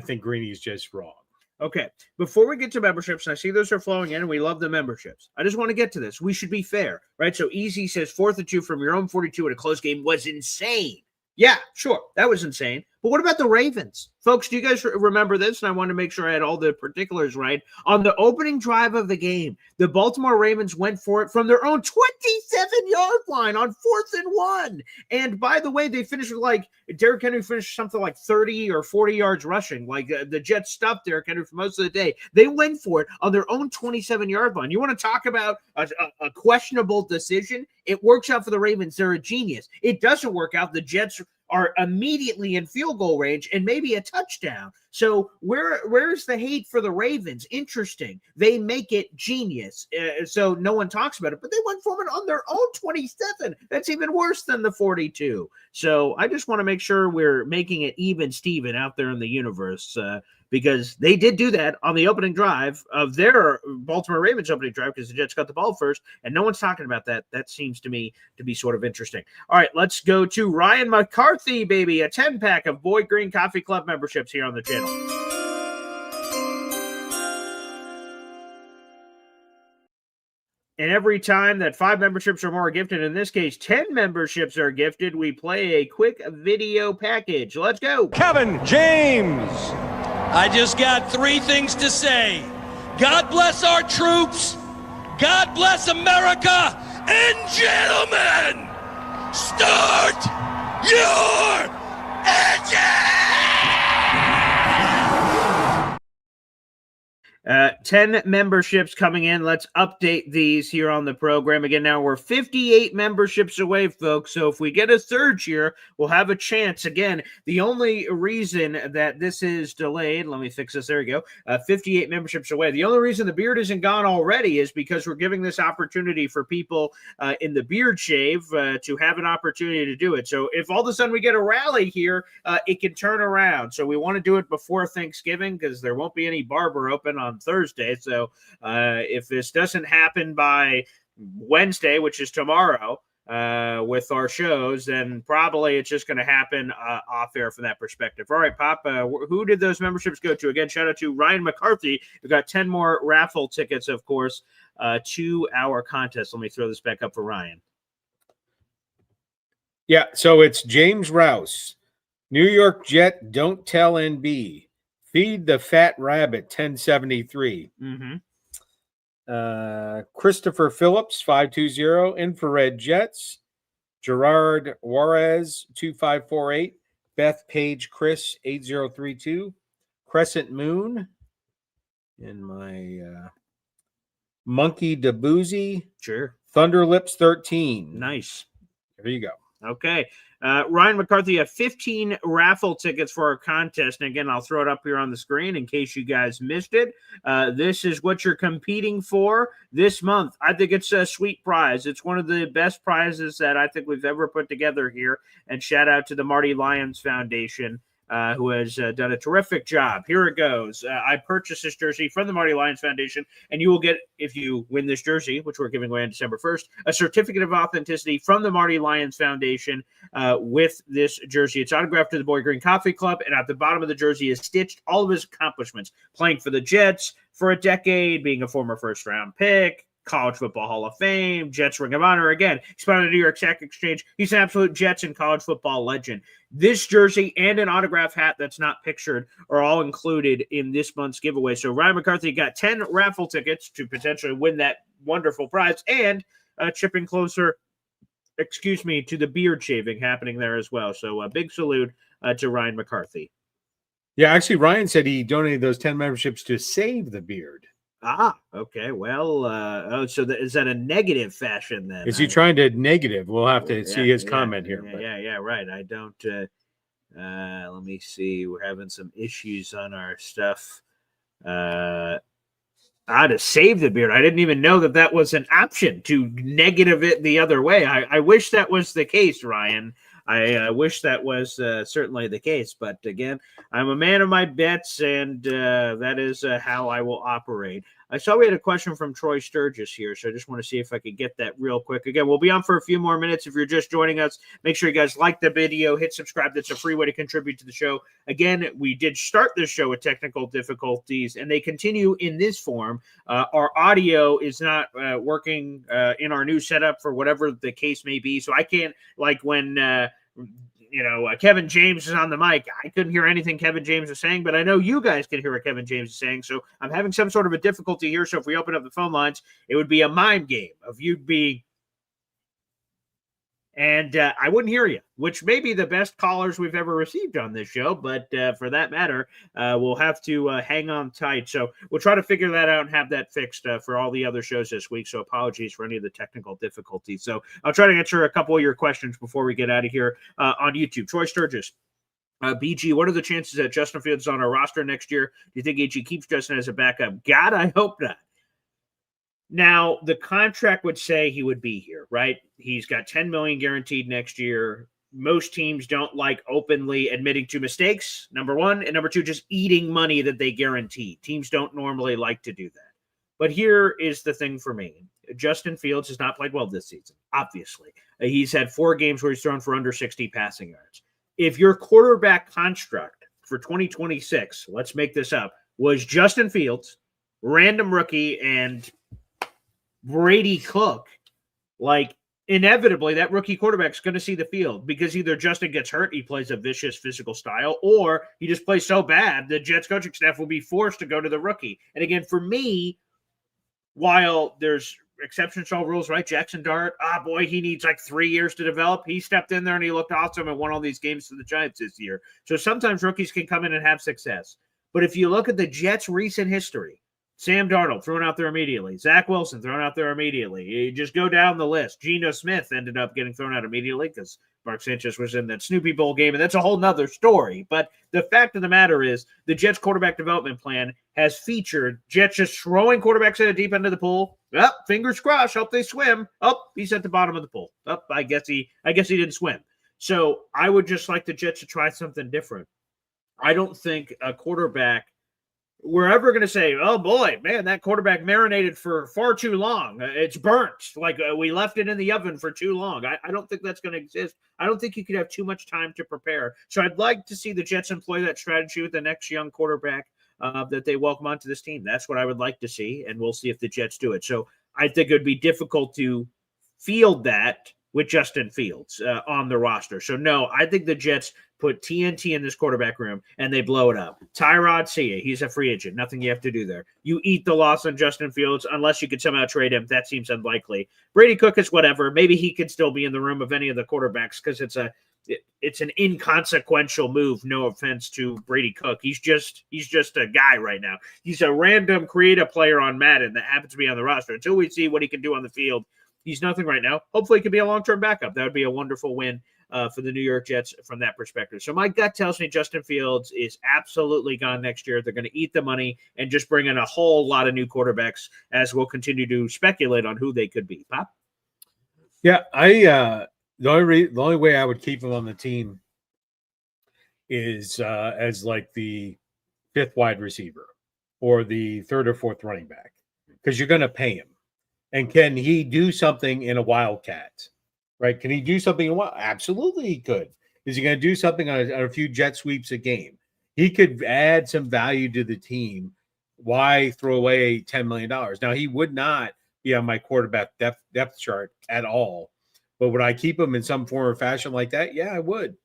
think Greeny is just wrong. Okay, before we get to memberships, and I see those are flowing in, and we love the memberships. I just want to get to this. We should be fair, right? So Easy says 4th and 2 from your own 42 in a close game was insane. Yeah, sure, that was insane. But what about the Ravens? Folks, do you guys remember this? And I want to make sure I had all the particulars right. On the opening drive of the game, the Baltimore Ravens went for it from their own 27-yard line on 4th and 1. And by the way, they finished with Derrick Henry finished something like 30 or 40 yards rushing. The Jets stopped Derrick Henry for most of the day. They went for it on their own 27-yard line. You want to talk about a questionable decision? It works out for the Ravens. They're a genius. It doesn't work out. The Jets are immediately in field goal range and maybe a touchdown. So where's the hate for the Ravens? Interesting. They make it genius. So no one talks about it, but they went for it on their own 27. That's even worse than the 42. So I just want to make sure we're making it even Steven out there in the universe, because they did do that on the opening drive of their Baltimore Ravens opening drive because the Jets got the ball first, and no one's talking about that. That seems to me to be sort of interesting. All right, let's go to Ryan McCarthy, baby, a 10-pack of Boy Green Coffee Club memberships here on the channel. And every time that 5 memberships or more are gifted, in this case 10 memberships are gifted, we play a quick video package. Let's go. Kevin James. I just got 3 things to say. God bless our troops. God bless America. And gentlemen, start your engine! 10 memberships coming in. Let's update these here on the program. Again, now we're 58 memberships away, folks. So if we get a surge here, we'll have a chance. Again, the only reason that this is delayed, let me fix this. There we go. 58 memberships away. The only reason the beard isn't gone already is because we're giving this opportunity for people in the beard shave to have an opportunity to do it. So if all of a sudden we get a rally here, it can turn around. So we want to do it before Thanksgiving because there won't be any barber open on Thursday. So if this doesn't happen by Wednesday, which is tomorrow, with our shows, then probably it's just going to happen off air from that perspective. All right, Pop, who did those memberships go to? Again, shout out to Ryan McCarthy, who got 10 more raffle tickets, of course, to our contest. Let me throw this back up for Ryan. Yeah, so it's James Rouse, New York Jet, Don't Tell NB. Feed the Fat Rabbit, 1073. Christopher Phillips, 520. Infrared Jets. Gerard Juarez, 2548. Beth Page Chris, 8032. Crescent Moon. And my Monkey DeBoozy. Sure. Thunderlips, 13. Nice. There you go. Okay. Ryan McCarthy, you have 15 raffle tickets for our contest. And again, I'll throw it up here on the screen in case you guys missed it. This is what you're competing for this month. I think it's a sweet prize. It's one of the best prizes that I think we've ever put together here. And shout out to the Marty Lyons Foundation, who has done a terrific job. Here it goes. I purchased this jersey from the Marty Lyons Foundation, and you will get, if you win this jersey, which we're giving away on December 1st, a certificate of authenticity from the Marty Lyons Foundation with this jersey. It's autographed to the Boy Green Coffee Club, and at the bottom of the jersey is stitched all of his accomplishments, playing for the Jets for a decade, being a former first-round pick, College Football Hall of Fame, Jets Ring of Honor. Again, he's part of the New York Stock Exchange. He's an absolute Jets and college football legend. This jersey and an autograph hat that's not pictured are all included in this month's giveaway. So Ryan McCarthy got 10 raffle tickets to potentially win that wonderful prize and chipping closer, to the beard shaving happening there as well. So a big salute to Ryan McCarthy. Yeah, actually, Ryan said he donated those 10 memberships to save the beard. Okay. Well, so is that a negative fashion then? Is he trying to negative? We'll have to see his Yeah, comment here. Yeah, right. I don't. Let me see. We're having some issues on our stuff. To save the beard. I didn't even know that was an option to negative it the other way. I wish that was the case, Ryan. I wish that was certainly the case. But again, I'm a man of my bets, and that is how I will operate. I saw we had a question from Troy Sturgis here, so I just want to see if I could get that real quick. Again, we'll be on for a few more minutes. If you're just joining us, make sure you guys like the video, hit subscribe. That's a free way to contribute to the show. Again, we did start this show with technical difficulties, and they continue in this form. Our audio is not working in our new setup for whatever the case may be, so I can't, like when Kevin James is on the mic, I couldn't hear anything Kevin James was saying, but I know you guys can hear what Kevin James is saying. So I'm having some sort of a difficulty here. So if we open up the phone lines, it would be a mime game of you being, and I wouldn't hear you, which may be the best callers we've ever received on this show. But for that matter, we'll have to hang on tight. So we'll try to figure that out and have that fixed for all the other shows this week. So apologies for any of the technical difficulties. So I'll try to answer a couple of your questions before we get out of here on YouTube. Troy Sturgis. BG, what are the chances that Justin Fields is on our roster next year? Do you think AG keeps Justin as a backup? God, I hope not. Now, the contract would say he would be here, right? He's got $10 million guaranteed next year. Most teams don't like openly admitting to mistakes, number one. And number two, just eating money that they guarantee. Teams don't normally like to do that. But here is the thing for me. Justin Fields has not played well this season, obviously. He's had 4 games where he's thrown for under 60 passing yards. If your quarterback construct for 2026, let's make this up, was Justin Fields, random rookie, and Brady Cook, like inevitably that rookie quarterback's going to see the field because either Justin gets hurt, he plays a vicious physical style, or he just plays so bad the Jets coaching staff will be forced to go to the rookie. And again, for me, while there's exceptions to all rules, right? Jackson Dart, boy, he needs like 3 years to develop. He stepped in there and he looked awesome and won all these games for the Giants this year. So sometimes rookies can come in and have success. But if you look at the Jets' recent history, Sam Darnold thrown out there immediately. Zach Wilson thrown out there immediately. You just go down the list. Geno Smith ended up getting thrown out immediately because Mark Sanchez was in that Snoopy Bowl game, and that's a whole nother story. But the fact of the matter is the Jets quarterback development plan has featured Jets just throwing quarterbacks at the deep end of the pool. Fingers crossed, hope they swim. He's at the bottom of the pool. I guess he didn't swim. So I would just like the Jets to try something different. I don't think a quarterback we're ever going to say, oh boy, man, that quarterback marinated for far too long. It's burnt. Like we left it in the oven for too long. I don't think that's going to exist. I don't think you could have too much time to prepare. So I'd like to see the Jets employ that strategy with the next young quarterback that they welcome onto this team. That's what I would like to see, and we'll see if the Jets do it. So I think it would be difficult to field that with Justin Fields on the roster. So no, I think the Jets put TNT in this quarterback room and they blow it up. Tyrod, see ya. He's a free agent. Nothing you have to do there. You eat the loss on Justin Fields unless you could somehow trade him. That seems unlikely. Brady Cook is whatever. Maybe he could still be in the room of any of the quarterbacks because it's an inconsequential move. No offense to Brady Cook. He's just a guy right now. He's a random creative player on Madden that happens to be on the roster. Until we see what he can do on the field, he's nothing right now. Hopefully, he could be a long-term backup. That would be a wonderful win for the New York Jets from that perspective. So my gut tells me Justin Fields is absolutely gone next year. They're going to eat the money and just bring in a whole lot of new quarterbacks as we'll continue to speculate on who they could be. Pop? Yeah, the only way I would keep him on the team is as like the 5th wide receiver or the 3rd or 4th running back because you're going to pay him. And can he do something in a Wildcat? Right? Can he do something? Absolutely, he could. Is he going to do something on a few jet sweeps a game? He could add some value to the team. Why throw away $10 million? Now, he would not be on my quarterback depth chart at all. But would I keep him in some form or fashion like that? Yeah, I would.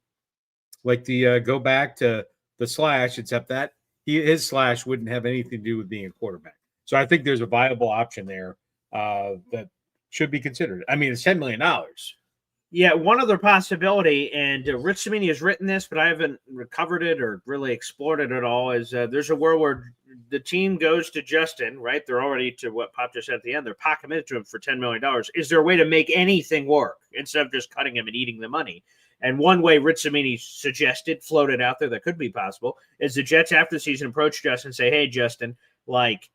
Like the go back to the slash, except that his slash wouldn't have anything to do with being a quarterback. So I think there's a viable option there that should be considered. I mean, it's $10 million. Yeah, one other possibility, and Rich Cimini has written this, but I haven't recovered it or really explored it at all, is there's a world where the team goes to Justin, right? They're already, to what Pop just said at the end, they're pot committed to him for $10 million. Is there a way to make anything work instead of just cutting him and eating the money? And one way Rich Cimini suggested, floated out there that could be possible, is the Jets after the season approach Justin and say, hey, Justin, like,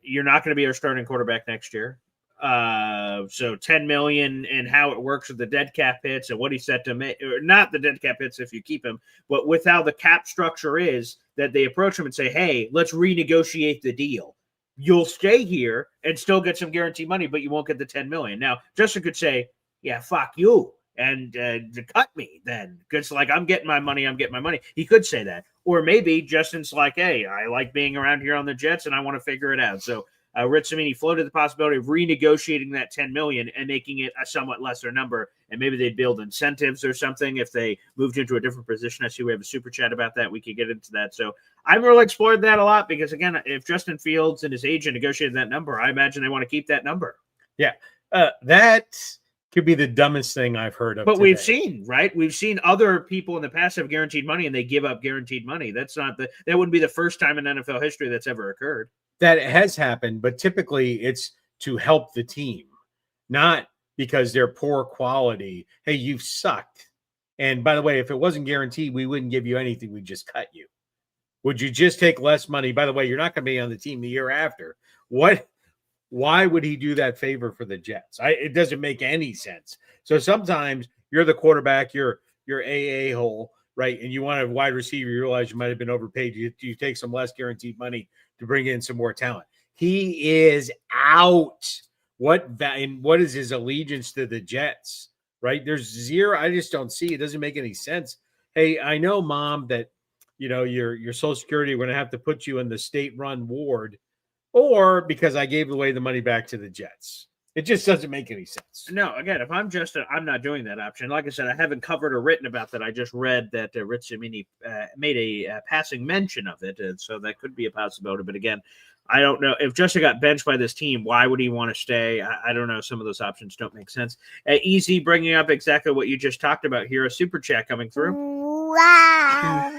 you're not going to be our starting quarterback next year. So 10 million and how it works with the dead cap hits and what he said to make, or not the dead cap hits if you keep him, but with how the cap structure is, that they approach him and say, hey, let's renegotiate the deal. You'll stay here and still get some guaranteed money, but you won't get the 10 million. Now, Justin could say, yeah, fuck you, and to cut me then, because like I'm getting my money. He could say that. Or maybe Justin's like, hey, I like being around here on the Jets and I want to figure it out. So Rich Cimini floated the possibility of renegotiating that $10 million and making it a somewhat lesser number, and maybe they build incentives or something if they moved into a different position. I see we have a super chat about that. We could get into that. So I've really explored that a lot because, again, if Justin Fields and his agent negotiated that number, I imagine they want to keep that number. Yeah, that could be the dumbest thing I've heard of. But today. we've seen, right? We've seen other people in the past have guaranteed money and they give up guaranteed money. That wouldn't be the first time in NFL history that's ever occurred. That has happened, but typically it's to help the team, not because they're poor quality. Hey, you've sucked. And by the way, if it wasn't guaranteed, we wouldn't give you anything. We'd just cut you. Would you just take less money? By the way, you're not going to be on the team the year after. Why would he do that favor for the Jets? It doesn't make any sense. So sometimes you're the quarterback, you're AA hole, right? And you want a wide receiver, you realize you might have been overpaid. You take some less guaranteed money to bring in some more talent. He is out. What is his allegiance to the Jets, right? There's zero. I just don't see. It doesn't make any sense. Hey, I know, Mom, that your Social Security, we're going to have to put you in the state-run ward, or because I gave away the money back to the Jets. It just doesn't make any sense. No, again, if I'm Justin, I'm not doing that option. Like I said, I haven't covered or written about that. I just read that Rich Cimini made a passing mention of it, and so that could be a possibility. But again, I don't know. If Justin got benched by this team, why would he want to stay? I don't know. Some of those options don't make sense. Easy bringing up exactly what you just talked about here. A super chat coming through. Wow.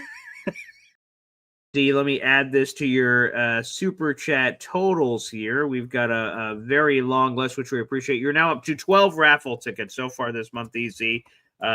Let me add this to your super chat totals here. We've got a very long list, which we appreciate. You're now up to 12 raffle tickets so far this month, Easy.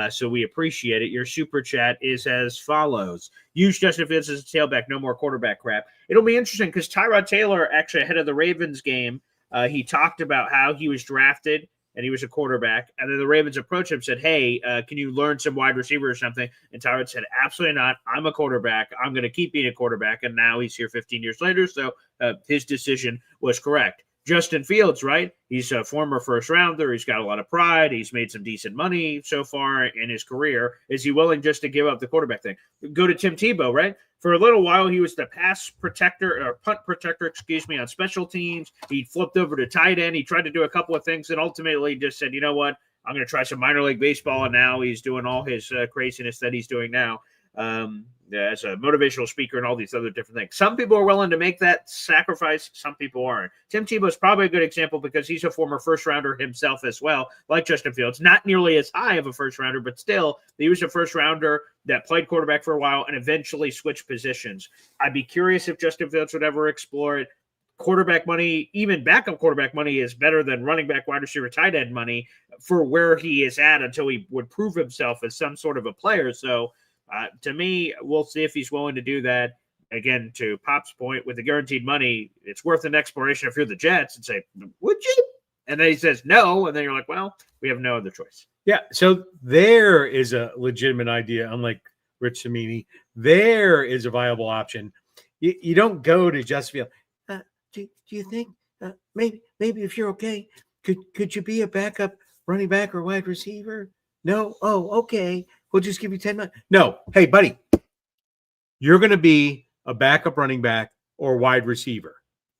So we appreciate it. Your super chat is as follows. Use Justin Fields as a tailback, no more quarterback crap. It'll be interesting because Tyrod Taylor, actually ahead of the Ravens game, he talked about how he was drafted and he was a quarterback. And then the Ravens approached him and said, hey, can you learn some wide receiver or something? And Tyrod said, absolutely not. I'm a quarterback. I'm going to keep being a quarterback. And now he's here 15 years later. So his decision was correct. Justin Fields, right? He's a former first rounder. He's got a lot of pride. He's made some decent money so far in his career. Is he willing just to give up the quarterback thing? Go to Tim Tebow, right? For a little while, he was the pass protector or punt protector, on special teams. He flipped over to tight end. He tried to do a couple of things and ultimately just said, you know what? I'm going to try some minor league baseball. And now he's doing all his craziness that he's doing now. As a motivational speaker and all these other different things. Some people are willing to make that sacrifice. Some people aren't. Tim Tebow is probably a good example because he's a former first rounder himself as well, like Justin Fields. Not nearly as high of a first rounder, but still, he was a first rounder that played quarterback for a while and eventually switched positions. I'd be curious if Justin Fields would ever explore it. Quarterback money, even backup quarterback money, is better than running back, wide receiver, tight end money for where he is at until he would prove himself as some sort of a player. So, to me, we'll see if he's willing to do that. Again, to Pop's point, with the guaranteed money, it's worth an exploration if you're the Jets and say, would you? And then he says no, and then you're like, well, we have no other choice. Yeah, so there is a legitimate idea, unlike Rich Cimini. There is a viable option. You don't go to Justin Fields. Do you think maybe if you're okay, could you be a backup running back or wide receiver? No? Oh, okay. We'll just give you 10 minutes. No. Hey, buddy, you're going to be a backup running back or wide receiver.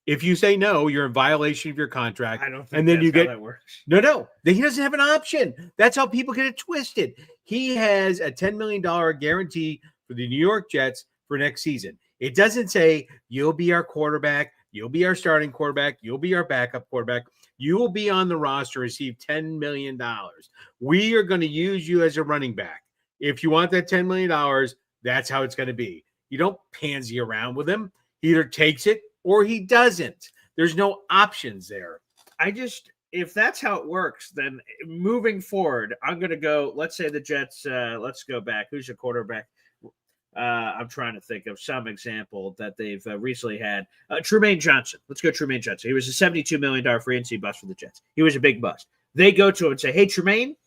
If you say no, you're in violation of your contract. I don't think and then that's you get how that works. No. He doesn't have an option. That's how people get it twisted. He has a $10 million guarantee for the New York Jets for next season. It doesn't say you'll be our quarterback, you'll be our starting quarterback, you'll be our backup quarterback. You will be on the roster, receive $10 million. We are going to use you as a running back. If you want that $10 million, that's how it's going to be. You don't pansy around with him. He either takes it or he doesn't. There's no options there. If that's how it works, then moving forward, I'm going to go, let's say the Jets, let's go back. Who's your quarterback? I'm trying to think of some example that they've recently had. Trumaine Johnson. Let's go Trumaine Johnson. He was a $72 million free agency bust for the Jets. He was a big bust. They go to him and say, hey, Trumaine,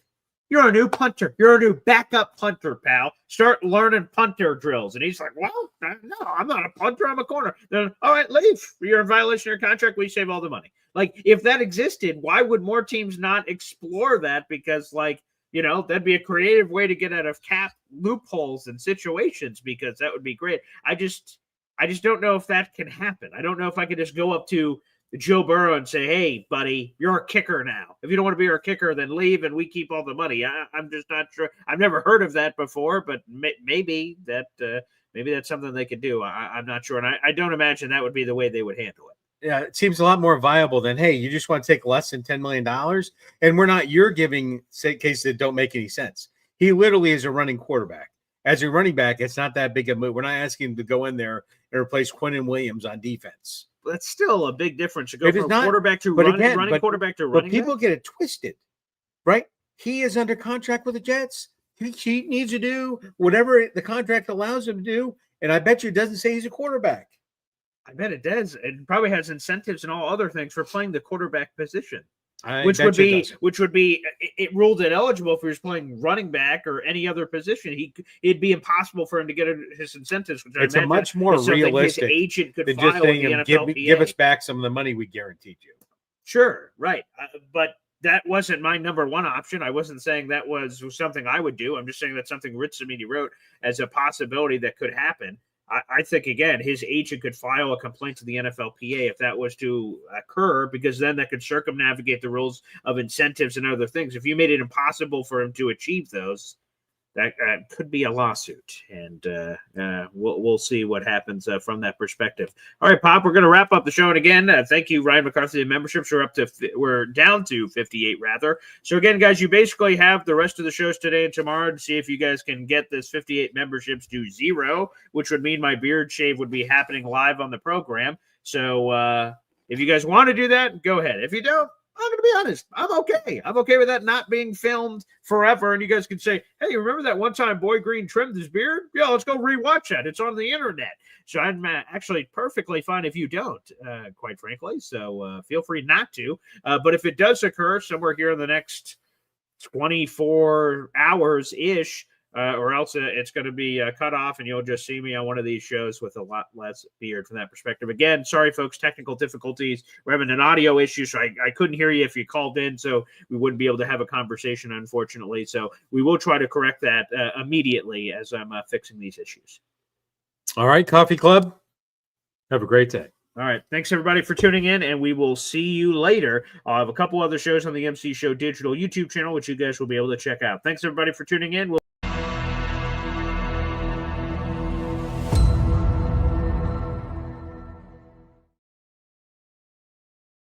you're a new punter. You're a new backup punter, pal. Start learning punter drills. And he's like, well, no, I'm not a punter. I'm a corner. Then, all right, leave. You're in violation of your contract. We save all the money. Like, if that existed, why would more teams not explore that? Because, like, you know, that'd be a creative way to get out of cap loopholes and situations, because that would be great. I just don't know if that can happen. I don't know if I could just go up to Joe Burrow and say, hey, buddy, you're a kicker now. If you don't want to be our kicker, then leave and we keep all the money. I'm just not sure. I've never heard of that before, but maybe that's something they could do. I'm not sure. And I don't imagine that would be the way they would handle it. Yeah, it seems a lot more viable than, hey, you just want to take less than $10 million, and we're not you're giving cases that don't make any sense. He literally is a running quarterback. As a running back, it's not that big a move. We're not asking him to go in there and replace Quinnen Williams on defense. That's still a big difference to go from quarterback to running quarterback to running back. But people get it twisted, right? He is under contract with the Jets. He needs to do whatever the contract allows him to do, and I bet you it doesn't say he's a quarterback. I bet it does. It probably has incentives and all other things for playing the quarterback position, which would be it ruled ineligible if he was playing running back or any other position. It'd be impossible for him to get his incentives. Which it's a much more realistic. His agent could than file just saying with the NFLPA. give us back some of the money we guaranteed you. Sure, right, but that wasn't my number one option. I wasn't saying that was something I would do. I'm just saying that's something Rich Cimini wrote as a possibility that could happen. I think, again, his agent could file a complaint to the NFLPA if that was to occur, because then that could circumnavigate the rules of incentives and other things. If you made it impossible for him to achieve those, that could be a lawsuit, and we'll see what happens from that perspective. All right, Pop, we're going to wrap up the show, and again, thank you, Ryan McCarthy, and memberships. We're down to 58 rather. So again, guys, you basically have the rest of the shows today and tomorrow to see if you guys can get this 58 memberships to 0, which would mean my beard shave would be happening live on the program. So if you guys want to do that, go ahead. If you don't, I'm going to be honest. I'm okay. I'm okay with that not being filmed forever. And you guys can say, hey, remember that one time Boy Green trimmed his beard? Yeah, let's go rewatch that. It's on the internet. So I'm actually perfectly fine if you don't, quite frankly. So feel free not to. But if it does occur somewhere here in the next 24 hours-ish, or else it's going to be cut off and you'll just see me on one of these shows with a lot less beard from that perspective. Again, sorry, folks, technical difficulties. We're having an audio issue, so I couldn't hear you if you called in, so we wouldn't be able to have a conversation, unfortunately. So we will try to correct that immediately as I'm fixing these issues. All right, Coffee Club. Have a great day. All right. Thanks, everybody, for tuning in, and we will see you later. I'll have a couple other shows on the MC Show Digital YouTube channel, which you guys will be able to check out. Thanks, everybody, for tuning in.